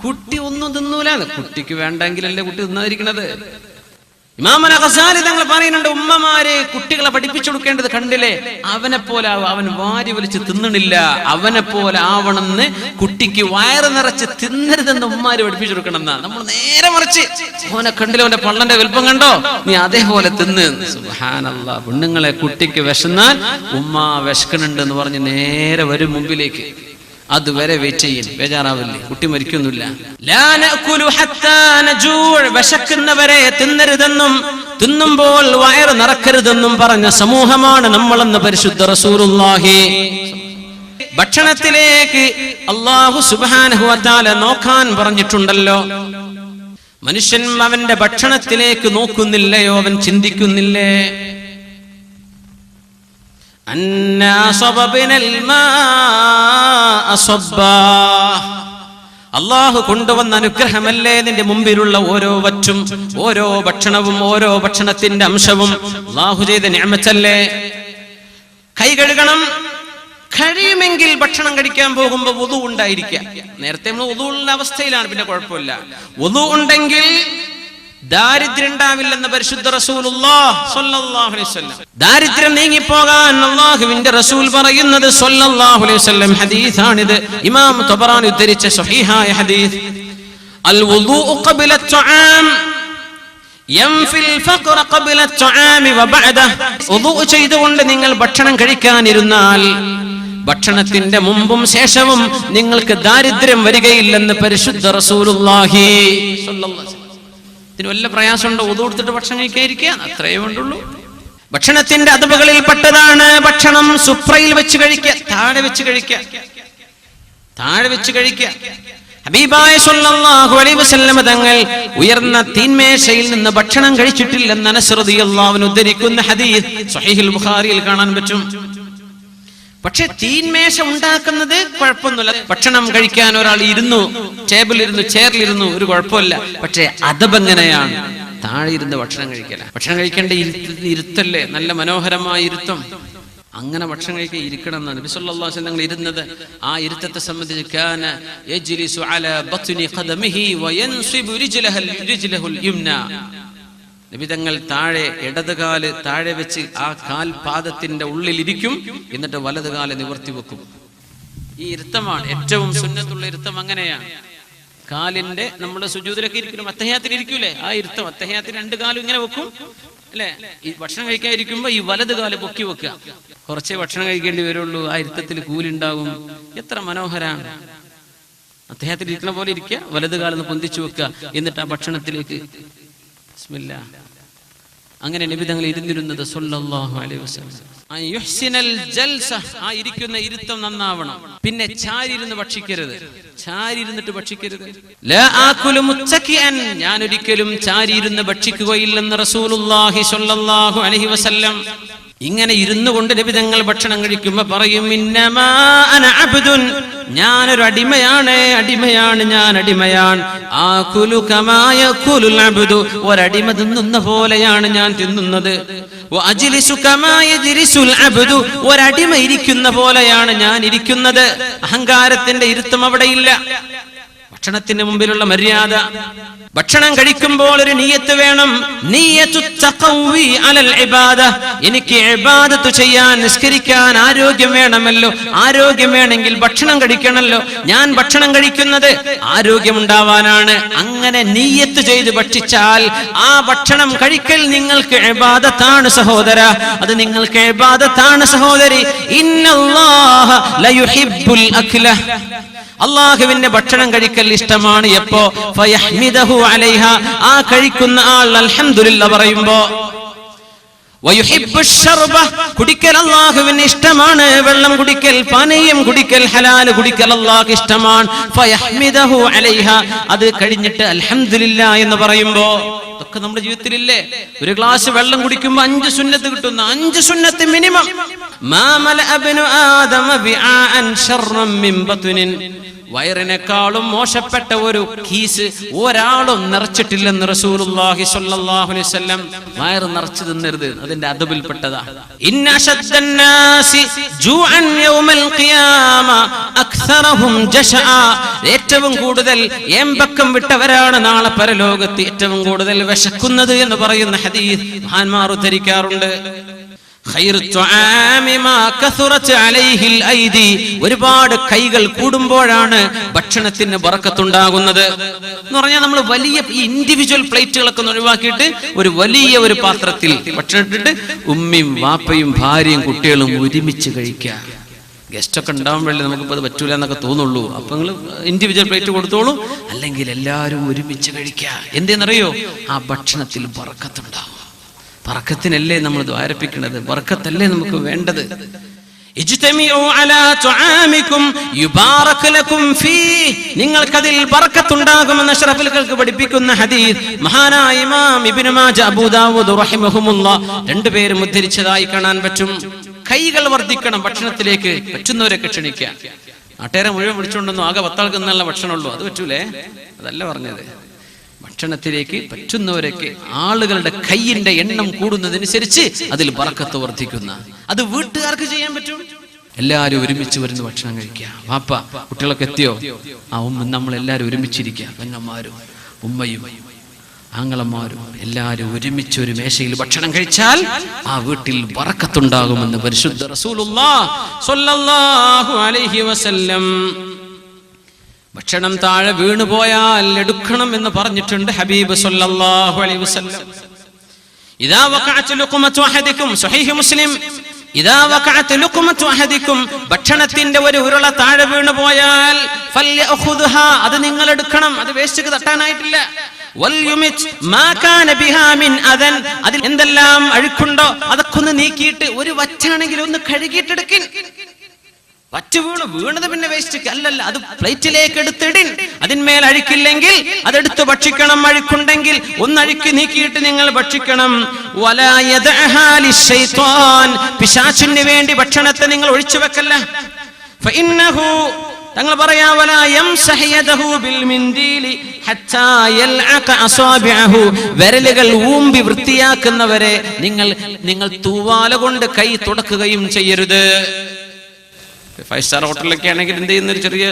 കുട്ടി ഒന്നും തിന്നൂല. കുട്ടിക്ക് വേണ്ടെങ്കിലല്ലേ കുട്ടി തിന്നാതിരിക്കണത്. ഇമാമുൽ ഗസാലി തങ്ങൾ പറയുന്നുണ്ട്, ഉമ്മമാരെ കുട്ടികളെ പഠിപ്പിച്ചു കൊടുക്കേണ്ടത് കണ്ടില്ലേ, അവനെ പോലെ അവൻ വാരി വലിച്ച് തിന്നണില്ല, അവനെ പോലെ ആവണമെന്ന്, കുട്ടിക്ക് വയറ് നിറച്ച് തിന്നരുതെന്ന് ഉമ്മാര് പഠിപ്പിച്ചു കൊടുക്കണം എന്നാ. നമ്മൾ നേരെ മറിച്ച്, അവനെ കണ്ടില്ല, അവന്റെ പള്ളന്റെ വലുപ്പം കണ്ടോ, നീ അതേപോലെ തിന്ന്. സുബ്ഹാനല്ലാഹ്. പെണ്ണുങ്ങളെ കുട്ടിക്ക് വിശന്നാൽ ഉമ്മ വിശക്കണുണ്ട് എന്ന് പറഞ്ഞ് നേരെ വരും മുമ്പിലേക്ക്. അതുവരെ വെയിറ്റ് ചെയ്യും, ബേജാറാവില്ലേ, കുട്ടി മരിക്കൊന്നുമില്ല. വിശക്കുന്നവരെ തിന്നരുതെന്നും തിന്നുമ്പോൾ വയറ് നിറക്കരുതെന്നും പറഞ്ഞ സമൂഹമാണ് നമ്മളെന്ന് പരിശുദ്ധ റസൂലുള്ളാഹി. ഭക്ഷണത്തിലേക്ക് അല്ലാഹു സുബ്ഹാനഹു വ തആല നോക്കാൻ പറഞ്ഞിട്ടുണ്ടല്ലോ. മനുഷ്യൻ അവന്റെ ഭക്ഷണത്തിലേക്ക് നോക്കുന്നില്ലയോ, അവൻ ചിന്തിക്കുന്നില്ലേ? അല്ലാഹു കൊണ്ടുവന്ന അനുഗ്രഹമല്ലേ നിന്റെ മുമ്പിലുള്ള ഓരോ വറ്റും, ഓരോ ഭക്ഷണവും, ഓരോ ഭക്ഷണത്തിന്റെ അംശവും അല്ലാഹു ചെയ്ത നിഅമത്തല്ലേ? കൈ കഴുകണം, കഴിയുമെങ്കിൽ ഭക്ഷണം കഴിക്കാൻ പോകുമ്പോൾ വുദു ഉണ്ടായിരിക്കുക. നേരത്തെ നമ്മൾ വുദു ഉള്ള അവസ്ഥയിലാണ്, പിന്നെ കുഴപ്പമില്ല. വുദു ഉണ്ടെങ്കിൽ ദാരിദ്ര്യം ഉണ്ടാവില്ലെന്ന് പരിശുദ്ധ റസൂലുള്ളാഹി സ്വല്ലല്ലാഹു അലൈഹി വസല്ലം. ദാരിദ്ര്യം നീങ്ങിപ്പോകാൻ അല്ലാഹുവിന്റെ റസൂൽ പറയുന്നത് സ്വല്ലല്ലാഹു അലൈഹി വസല്ലം ഹദീസാണിത്. ഇമാം തബറാനി ഉദ്ധരിച്ച സ്വഹീഹായ ഹദീസ്. അൽ വുദൂഉ ഖബ്ല അത്'ആം യൻഫിൽ ഫഖ്റ ഖബ്ല അത്'ആം വ ബഅദഹ്. വുദൂ ചെയ്തുകൊണ്ട് നിങ്ങൾ ഭക്ഷണം കഴിക്കാനിരുന്നാൽ ഭക്ഷണത്തിന്റെ മുമ്പും ശേഷവും നിങ്ങൾക്ക് ദാരിദ്ര്യം വരികയില്ലെന്ന് പരിശുദ്ധ റസൂലുള്ളാഹി സ്വല്ലല്ലാഹു അലൈഹി വസല്ലം. വല്ല പ്രയാസമുണ്ടോ? വുദൂ എടുത്തിട്ട് ഭക്ഷണം കഴിക്കാതിരിക്കുക, അത്രയേ വേണ്ടുള്ളൂ. ഭക്ഷണത്തിന്റെ അദബുകളിൽ പെട്ടതാണ് ഭക്ഷണം സുഫ്രയിൽ വെച്ച് കഴിക്കുക, താഴെ വെച്ച് കഴിക്കുക, താഴെ വെച്ച് കഴിക്കുക. ഹബീബായ സ്വല്ലല്ലാഹു അലൈഹി വസല്ലം തങ്ങൾ ഉയർന്ന തീന്മേശയിൽ നിന്ന് ഭക്ഷണം കഴിച്ചിട്ടില്ലെന്ന് അനസ് റളിയല്ലാഹു അൻഹു ഉദ്ധരിക്കുന്ന ഹദീസ് സ്വഹീഹുൽ ബുഖാരിയിൽ കാണാൻ പറ്റും. പക്ഷെ തീന്മേശ ഉണ്ടാക്കുന്നത് കുഴപ്പമൊന്നുമില്ല. ഭക്ഷണം കഴിക്കാൻ ഒരാൾ ഇരുന്നു, ടേബിളിലിരുന്നു, ചെയറിലിരുന്നു, ഒരു കുഴപ്പമില്ല. പക്ഷെ അദബ് എങ്ങനെയാണ്? താഴെ ഇരുന്ന് ഭക്ഷണം കഴിക്കല. ഭക്ഷണം കഴിക്കേണ്ട ഇരുത്തല്ലേ, നല്ല മനോഹരമായ ഇരുത്തം. അങ്ങനെ ഭക്ഷണം കഴിക്കാൻ ഇരിക്കണം എന്നാണ് നബി സല്ലല്ലാഹു അലൈഹി വസല്ലം ഇരുന്നത്. ആ ഇരുത്തത്തെ സംബന്ധിച്ച് കാന യജ്ലിസു അലാ ബത്നി ഖദമിഹി വയൻസിബു റിജ്ലഹുൽ യുംന. നബി തങ്ങൾ താഴെ ഇടതുകാല് താഴെ വെച്ച് ആ കാൽപാദത്തിന്റെ ഉള്ളിലിരിക്കും, എന്നിട്ട് വലതുകാല് നിവർത്തി വെക്കും. ഈ ഇരുത്തമാണ് ഏറ്റവും സുന്നത്തുള്ള ഇരുത്തം. അങ്ങനെയാണ് കാലിന്റെ നമ്മുടെ സുജൂദിലൊക്കെ ഇരിക്കണം, അത്തഹിയാത്തിൽ ഇരിക്കൂലേ, ആ ഇരുത്തം. അത്തഹിയാത്തിൽ രണ്ട് കാലും ഇങ്ങനെ വെക്കും അല്ലെ. ഈ ഭക്ഷണം കഴിക്കാൻ ഇരിക്കുമ്പോ ഈ വലതുകാല് പൊക്കി വെക്കുക. കുറച്ചേ ഭക്ഷണം കഴിക്കേണ്ടി വരുള്ളൂ, ആ ഇരുത്തത്തിൽ കൂലുണ്ടാകും. എത്ര മനോഹരാണ്. അത്തഹിയാത്തിൽ ഇരിക്കുന്ന പോലെ ഇരിക്കുക, വലതുകാലൊന്ന് പൊന്തിച്ചു വെക്കുക, എന്നിട്ട് ആ ഭക്ഷണത്തിലേക്ക് ബിസ്മില്ലാ. അങ്ങനെ നബി തങ്ങൾ ഇരുന്നിരുന്നത് സ്വല്ലല്ലാഹു അലൈഹി വസല്ലം. യുഹ്സിനൽ ജൽസ, ആ ഇരിക്കുന്ന ഇരുത്തം നന്നാവണം. പിന്നെ ചാരിയിരുന്ന് ഭക്ഷിക്കരുത്, ചാരിയിരുന്നിട്ട് ഭക്ഷിക്കരുത്. ലാ ആകുലു മുത്തക്കിഅൻ, ഞാൻ ഒരിക്കലും ചാരിയിരുന്ന് ഭക്ഷിക്കുകയില്ലെന്ന് റസൂലുള്ളാഹി സ്വല്ലല്ലാഹു അലൈഹി വസല്ലം. ഇങ്ങനെ ഇരുന്നു കൊണ്ട് നബി തങ്ങൾ ഭക്ഷണം കഴിക്കുമ്പോ പറയും, ഇന്നമാ അന അബ്ദുൻ, ഞാനൊരു അടിമയാണ്, അടിമയാണ്, ഞാൻ അടിമയാണ്. ആകുലു കമാ യകുലുൽ അബ്ദു, ഒരടിമ തിന്നുന്ന പോലെയാണ് ഞാൻ തിന്നുന്നത്. വഅജ്ലിസു കമാ യജ്ലിസുൽ അബ്ദു, ഒരടിമ ഇരിക്കുന്ന പോലെയാണ് ഞാൻ ഇരിക്കുന്നത്. അഹങ്കാരത്തിന്റെ ഇരുത്തം അവിടെയില്ല. ഭക്ഷണത്തിന് മുമ്പിലുള്ള മര്യാദ. ഭക്ഷണം കഴിക്കുമ്പോൾ ഒരു നിയ്യത്ത് വേണം. നിയ്യത്തു തഖവി അലൽ ഇബാദ, എനിക്ക് ഇബാദത്ത് ചെയ്യാൻ, നിസ്കരിക്കാൻ ആരോഗ്യം വേണമല്ലോ. ആരോഗ്യം വേണമെങ്കിൽ ഭക്ഷണം കഴിക്കണമല്ലോ. ഞാൻ ഭക്ഷണം കഴിക്കുന്നത് ആരോഗ്യമുണ്ടാവാനാണ്. അങ്ങനെ നിയ്യത്ത് ചെയ്ത് ഭക്ഷിച്ചാൽ ആ ഭക്ഷണം കഴിക്കൽ നിങ്ങൾക്ക് ഇബാദത്താണ് സഹോദര, അത് നിങ്ങൾക്ക് ഇബാദത്താണ് സഹോദരി. ഇന്നല്ലാഹ ലയുഹിബ്ബുൽ അക്ല, അല്ലാഹുവിന്റെ ഭക്ഷണം കഴിക്കൽ ഇഷ്ടമാണ്. എപ്പോ? ഫയഹ്മിദഹു അലൈഹ, ആ കഴിക്കുന്ന ആൾ അൽഹംദുലില്ലാഹ് പറയുമ്പോ. വയുഹിബ്ബുശ് ശർബ, കുടിക്കൽ അല്ലാഹുവിന് ഇഷ്ടമാണ്. വെള്ളം കുടിക്കൽ, പാനീയം കുടിക്കൽ, ഹലാൽ കുടിക്കൽ അല്ലാഹുവിന് ഇഷ്ടമാണ്. ഫയഹ്മിദഹു അലൈഹ, അത് കഴിഞ്ഞിട്ട് അൽഹംദുലില്ലാഹ് എന്ന് പറയുമ്പോ. ഇതൊക്കെ നമ്മുടെ ജീവിതത്തിലില്ലേ? ഒരു ഗ്ലാസ് വെള്ളം കുടിക്കുമ്പോ 5 സുന്നത്ത് കിട്ടുന്ന, 5 സുന്നത്ത് മിനിമം. മാ മലഅ ഇബ്നു ആദമ ബിആഅൻ ശർറൻ മിൻ ബത്നിൻ, വയറിനേക്കാളും മോശപ്പെട്ട ഒരു കീസ് ഒരാളും നിറച്ചിട്ടില്ലെന്ന് റസൂലുള്ളാഹി സ്വല്ലല്ലാഹു അലൈഹി വസല്ലം. വയറ് നിറച്ചു തിന്നരുത്, അതിന്റെ അദബിൽപ്പെട്ടതാ. ഇന്ന അശദ്ദന്നാസി ജൂഅൻ യൗമൽ ഖിയാമ അക്സറഹും ജശഅ. ഏറ്റവും കൂടുതൽ ഏമ്പക്കം വിട്ടവരാണ് നാളെ പരലോകത്ത് ഏറ്റവും കൂടുതൽ വിശക്കുന്നത് എന്ന് പറയുന്ന ഹദീസ് മഹാന്മാർ ഉദ്ധരിക്കാറുണ്ട്. ഒരുപാട് കൈകൾ കൂടുമ്പോഴാണ് ഭക്ഷണത്തിന് ബറക്കത്തുണ്ടാകുന്നത് എന്ന് പറഞ്ഞാൽ നമ്മൾ വലിയ ഈ ഇൻഡിവിജ്വൽ പ്ലേറ്റുകളൊക്കെ ഒഴിവാക്കിയിട്ട് ഒരു വലിയ ഒരു പാത്രത്തിൽ ഭക്ഷണം ഇട്ടിട്ട് ഉമ്മയും വാപ്പയും ഭാര്യയും കുട്ടികളും ഒരുമിച്ച് കഴിക്കുക. ഗസ്റ്റൊക്കെ ഉണ്ടാവുമ്പോഴല്ലേ നമുക്കിപ്പോൾ അത് പറ്റൂല എന്നൊക്കെ തോന്നുള്ളൂ. അപ്പൊ നിങ്ങൾ ഇൻഡിവിജ്വൽ പ്ലേറ്റ് കൊടുത്തോളൂ, അല്ലെങ്കിൽ എല്ലാവരും ഒരുമിച്ച് കഴിക്കുക. എന്തെന്നറിയോ? ആ ഭക്ഷണത്തിൽ ബറക്കത്തുണ്ടാവും. ബറക്കത്തിനല്ലേ നമ്മൾ ദ്വാരപ്പിക്കുന്നത്, ബറക്കത്തല്ലേ നമുക്ക് വേണ്ടത്. നിങ്ങൾക്കതിൽ ബറക്കത്തുണ്ടാകുമെന്ന് അഷ്റഫുൽഖൽഖ് പഠിപ്പിക്കുന്ന ഹദീസ് മഹാനായ ഇമാം ഇബ്നു മാജ, അബൂ ദാവൂദ് റഹിമഹുമുല്ലാഹ് രണ്ടുപേരും ഉദ്ധരിച്ചതായി കാണാൻ പറ്റും. കൈകൾ വർദ്ധിക്കണം, ഭക്ഷണത്തിലേക്ക് പറ്റുന്നവരൊക്കെ ക്ഷണിക്കുക. നാട്ടുകാരെ മുഴുവൻ വിളിച്ചുകൊണ്ടൊന്നും ആകെ 10 ആൾക്ക് എന്നുള്ള ഭക്ഷണമുള്ളൂ, അത് പറ്റൂലേ? അതല്ല പറഞ്ഞത്. ഭക്ഷണത്തിലേക്ക് പറ്റുന്നവരൊക്കെ ആളുകളുടെ കൈയിന്റെ എണ്ണം കൂടുന്നതനുസരിച്ച് അതിൽ ബറക്കത്ത് വർദ്ധിക്കുന്ന, അത് വീട്ടുകാർക്ക് ചെയ്യാൻ പറ്റും. എല്ലാവരും ഒരുമിച്ച് വരുന്ന ഭക്ഷണം കഴിക്കുക. വാപ്പ കുട്ടികളൊക്കെ എത്തിയോ? ആ ഉമ്മ, നമ്മളെല്ലാവരും ഒരുമിച്ചിരിക്കുക. പെങ്ങന്മാരും ഉമ്മയും ആങ്ങളമാരും എല്ലാവരും ഒരുമിച്ച് ഒരു മേശയിൽ ഭക്ഷണം കഴിച്ചാൽ ആ വീട്ടിൽ ബറക്കത്തുണ്ടാകുമെന്ന് പരിശുദ്ധ റസൂലുള്ളാഹി സ്വല്ലല്ലാഹു അലൈഹി വസല്ലം. ഭക്ഷണം താഴെ വീണുപോയാൽ എടുക്കണം എന്ന് പറഞ്ഞിട്ടുണ്ട് ഹബീബ് സ്വല്ലല്ലാഹു അലൈഹി വസല്ലം. ഇദാ വഖഅത് ലുഖ്മതു അഹദികും, സ്വഹീഹ് മുസ്ലിം, ഇദാ വഖഅത് ലുഖ്മതു അഹദികും, ഭക്ഷണത്തിന്റെ ഒരു ഉരുള താഴെ വീണുപോയാൽ ഫൽയഖുദ്ഹാ, അത് നിങ്ങൾ എടുക്കണം, അത് വേസ്റ്റ് തട്ടാനായിട്ടില്ല. വൽയുമിത് മാ കാന ബിഹാ മിൻ അദൻ, അതിൽ എന്തെല്ലാം അഴുക്കുണ്ടോ അതൊക്കെ ഒന്ന് നീക്കിയിട്ട്, ഒരു വറ്റാണെങ്കിൽ ഒന്ന് കഴുകിയിട്ടെടുക്കിൻ. വറ്റ് വീണത് പിന്നെ വേസ്റ്റ് അല്ലല്ല, അത് പ്ലേറ്റിലേക്ക് എടുത്തിടിൻ. അതിന്മേൽ അഴുക്കില്ലെങ്കിൽ അതെടുത്ത് ഭക്ഷിക്കണം. അഴുക്കുണ്ടെങ്കിൽ ഒന്ന് അഴുക്ക് നീക്കിയിട്ട് നിങ്ങൾ ഭക്ഷിക്കണം. വലാ യദഅഹാ ലിശൈത്വാൻ, പിശാചിന് വേണ്ടി ഭക്ഷണത്തെ നിങ്ങൾ ഒഴിച്ചു വെക്കല്ല. ഫഇന്നഹു, തങ്ങൾ പറയാ, വലാ യംസഹ യദഹു ബിൽ മിൻദീലി ഹത്താ യൽഅക അസാബിഅഹു, വിരലുകൾ ഊമ്പി വൃത്തിയാക്കുന്നവരെ നിങ്ങൾ തൂവാല കൊണ്ട് കൈ തുടക്കുകയും ചെയ്യരുത്. 5 സ്റ്റാർ ഹോട്ടലിലൊക്കെ ആണെങ്കിൽ എന്ത് ചെയ്യുന്ന ഒരു ചെറിയ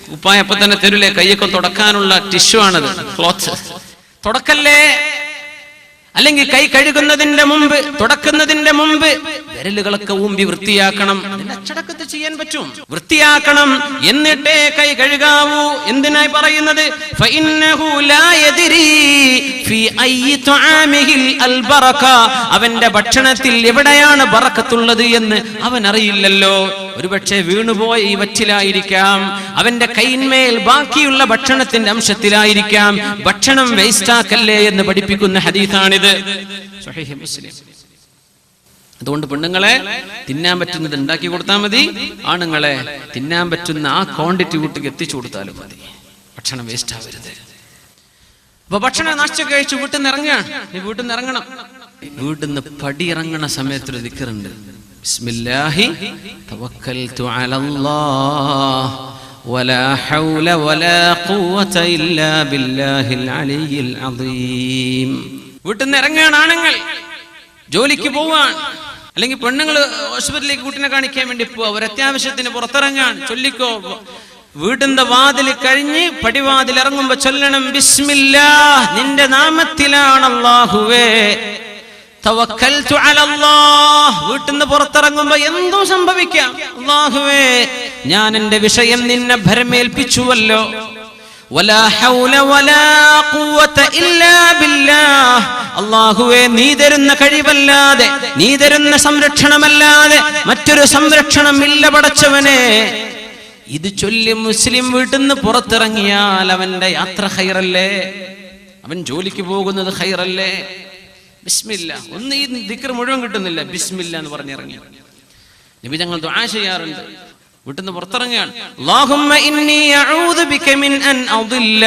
കുപ്പായ അപ്പൊ തന്നെ തരൂലേ, കൈയൊക്കെ തുടക്കാനുള്ള ടിഷ്യൂ ആണത്, ക്ലോത്ത്. തുടക്കല്ലേ. അല്ലെങ്കിൽ കൈ കഴുകുന്നതിന്റെ മുമ്പ്, തുടക്കുന്നതിന്റെ മുമ്പ് വിരലുകളൊക്കെ ഊമ്പി വൃത്തിയാക്കണം. അതിന്റെ അച്ചടക്കത്തിൽ ചെയ്യാൻ പറ്റും. വൃത്തിയാക്കണം, എന്നിട്ടേ കൈ കഴുകാവൂ. എന്തിനായി പറയുന്നത്? ഫഇന്നഹു ലാ യദ്രി ഫീ അയ്യി തുആമിഹിൽ അൽ ബറക, അവന്റെ ഭക്ഷണത്തിൽ എവിടെയാണ് ബറക്കത്തുള്ളത് എന്ന് അവൻ അറിയില്ലല്ലോ. ഒരുപക്ഷെ വീണുപോയ ഈ വറ്റിലായിരിക്കാം, അവന്റെ കൈന്മേൽ ബാക്കിയുള്ള ഭക്ഷണത്തിന്റെ അംശത്തിലായിരിക്കാം. ഭക്ഷണം വേസ്റ്റാക്കല്ലേ എന്ന് പഠിപ്പിക്കുന്ന ഹദീസാണിത്, സ്വഹീഹ് മുസ്ലിം. അതുകൊണ്ട് പെണ്ണുങ്ങളെ തിന്നാൻ പറ്റുന്നത് ഉണ്ടാക്കി കൊടുത്താൽ മതി, ആണുങ്ങളെ തിന്നാൻ പറ്റുന്ന ആ ക്വാണ്ടിറ്റി വീട്ടിൽ എത്തിച്ചു കൊടുത്താലും മതി. ഭക്ഷണം വേസ്റ്റ് ആവരുത്. അപ്പൊ ഭക്ഷണം നാശം കഴിച്ചു വീട്ടിൽ നിന്ന് ഇറങ്ങുകയാണ്. നീ വീട്ടിൽ നിന്ന് ഇറങ്ങണം. വീട്ടിൽ നിന്ന് പടി ഇറങ്ങണ സമയത്തൊരു ദിക്റുണ്ട്, ബിസ്മില്ലാഹി തവക്കൽതു അലല്ലാഹ് വലാ ഹൗല വലാ ഖുവത ഇല്ലാ ബില്ലാഹിൽ അലിയിൽ അദീം. വീട്ടിൽ നിന്ന് ഇറങ്ങുകയാണ് ആണുങ്ങൾ, ജോലിക്ക് പോവാൻ, അല്ലെങ്കിൽ പെണ്ണുങ്ങൾ ഹോസ്പിറ്റലിലേക്ക് കുട്ടിനെ കാണിക്കാൻ വേണ്ടി പോവാ, ഒരു അത്യാവശ്യത്തിന് പുറത്തിറങ്ങാൻ. ചൊല്ലിക്കോ, വീടിന്റെ വാതിൽ കഴിഞ്ഞ് പടിവാതിൽ ഇറങ്ങുമ്പോ ചൊല്ലണം, ബിസ്മില്ലാഹ്, നിന്റെ നാമത്തിലാണ് അല്ലാഹുവേ, തവക്കൽതു അലല്ലാഹ്. വീട്ടിൽ നിന്ന് പുറത്തിറങ്ങുമ്പോ എന്തോ സംഭവിക്കാം. അല്ലാഹുവേ, ഞാൻ എന്റെ വിഷയം നിന്നെ ഭരമേൽപ്പിച്ചുവല്ലോ. വലാ ഹൗല വലാ ഖുവത ഇല്ലാ ബില്ലാഹ്, അല്ലാഹുവേ, നീ തരുന്ന കഴിവല്ലാതെ, നീ തരുന്ന സംരക്ഷണമല്ലാതെ മറ്റൊരു സംരക്ഷണം ഇല്ല പടച്ചവനെ. ഇത് ചൊല്ലി മുസ്ലിം വീട്ടിൽ നിന്ന് പുറത്തിറങ്ങിയാൽ അവന്റെ യാത്ര ഖൈറല്ലേ, അവൻ ജോലിക്ക് പോകുന്നത് ഖൈറല്ലേ. ബിസ്മില്ലാ, ഒന്ന് ഈ ദിക്ർ മുഴുവൻ കിട്ടുന്നില്ല, ബിസ്മില്ലാ എന്ന് പറഞ്ഞിറങ്ങി. നബി ഞങ്ങൾ ദുആ ചെയ്യാറുണ്ട് വീട്ടിൽ നിന്ന് പുറത്തിറങ്ങുകയാണ്. അല്ലാഹുമ്മ ഇന്നി അഊദു ബിക മിൻ അൻ അദില്ല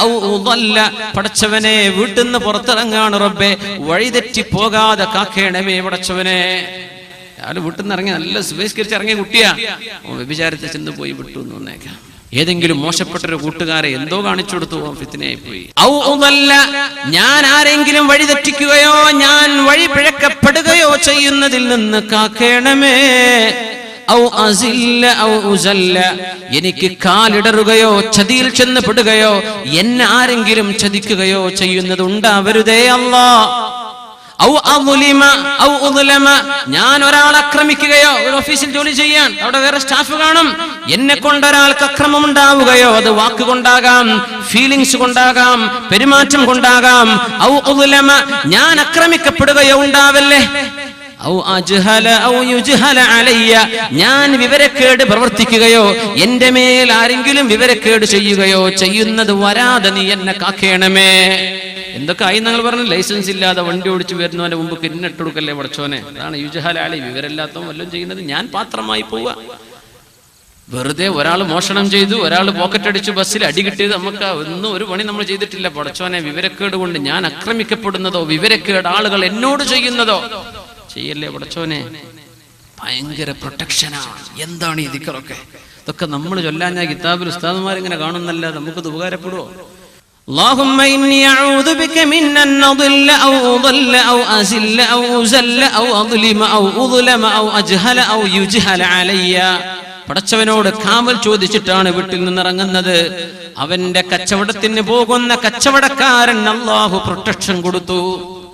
ഔ ഉദല്ല, പടച്ചവനെ വീട്ടിൽ നിന്ന് പുറത്തിറങ്ങാണ് റബ്ബേ, വഴിതെറ്റി പോകാതെ കാക്കേണമേ പടച്ചവനെ. വീട്ടിൽ നിന്ന് ഇറങ്ങി നല്ല സുബഹിസ്കരിച്ച് ഇറങ്ങിയ കുട്ടിയാ, വ്യഭിചാരത്തെ ചെന്ന് പോയി വിട്ടു എന്ന് വന്നേക്കാം. ഏതെങ്കിലും മോശപ്പെട്ടൊരു കൂട്ടുകാരെ എന്തോ കാണിച്ചു കൊടുത്തു, ഫിത്നയായി പോയി. ഔ ഉദല്ല, ഞാൻ ആരെങ്കിലും വഴി തെറ്റിക്കുകയോ ഞാൻ വഴി പിഴക്കപ്പെടുകയോ ചെയ്യുന്നതിൽ നിന്ന് കാക്കേണമേ. ഔ അസില്ല ഔ ഉസല്ല, എനിക്ക് കാലിടറുകയോ ചതിയിൽ ചെന്ന് പെടുകയോ എന്നെ ആരെങ്കിലും ചതിക്കുകയോ ചെയ്യുന്നത് ഉണ്ടാവരുതേ അല്ലാഹ്. ഔ അദ്ലിമ ഔ ഉദ്ലമ, ഞാൻ ഒരാളെ ആക്രമിക്കുകയോ, ഒരു ഓഫീസിൽ ജോലി ചെയ്യാൻ അവിടെ വേറെ സ്റ്റാഫ് കാണും, എന്നെ കൊണ്ട് ഒരാൾക്ക് അക്രമം ഉണ്ടാവുകയോ, അത് വാക്കുകൊണ്ടാകാം, ഫീലിങ്സ് കൊണ്ടാകാം, പെരുമാറ്റം കൊണ്ടാകാം. ഔ ഉദ്ലമ, ഞാൻ ആക്രമിക്കപ്പെടുകയോ ഉണ്ടാവല്ലേ. ഔ അജ്ഹല ഔ യുജ്ഹല അലയ്യ, ഞാൻ വിവരക്കേട് പ്രവർത്തിക്കുകയോ എന്റെ മേൽ ആരെങ്കിലും വിവരക്കേട് ചെയ്യുകയോ ചെയ്യുന്നത് വരാതെ നീ എന്നെ കാക്കേണമേ. എന്തൊക്കെ ആയി നിങ്ങൾ പറഞ്ഞു, ലൈസൻസ് ഇല്ലാതെ വണ്ടി ഓടിച്ചു വരുന്നവന്റെ മുമ്പ് കിന്നിട്ട് കൊടുക്കല്ലേ പടച്ചോനെ. അതാണ് യുജ്ഹല അലൈ, വിവരമില്ലാത്തവൻ വല്ലതും ചെയ്യുന്നത് ഞാൻ പാത്രമായി പോവുക. വെറുതെ ഒരാൾ മോഷണം ചെയ്തു, ഒരാൾ പോക്കറ്റ് അടിച്ചു, ബസ്സിൽ അടി കിട്ടിയത്, നമുക്ക് ഒന്നും ഒരു പണി നമ്മൾ ചെയ്തിട്ടില്ല. പടച്ചോനെ, വിവരക്കേട് കൊണ്ട് ഞാൻ ആക്രമിക്കപ്പെടുന്നതോ വിവരക്കേട് ആളുകൾ എന്നോട് ചെയ്യുന്നതോ ചെയ്യല്ലേ പടച്ചോനെ. ഭയങ്കര പ്രൊട്ടക്ഷനാണ്. എന്താണ് ഈ ദിക്റൊക്കെ? ഇതൊക്കെ നമ്മൾ ചൊല്ലാൻ കിതാബിൽ ഉസ്താദുമാരിങ്ങനെ കാണുന്നല്ല, നമുക്കത് ഉപകാരപ്പെടുവോ? اللهم إني أعوذ بك من أن أضل أو أضل أو أزل أو أزل أو أظلم أو أظلم أو أجهل أو يجهل علي. പടച്ചവനോട് കാവൽ ചോദിച്ചിട്ടാണ് വീട്ടിൽ നിന്നിറങ്ങുന്നത്. അവന്റെ കച്ചവടത്തിന് പോകുന്ന കച്ചവടക്കാരൻ അല്ലാഹു പ്രൊട്ടക്ഷൻ കൊടുത്തു.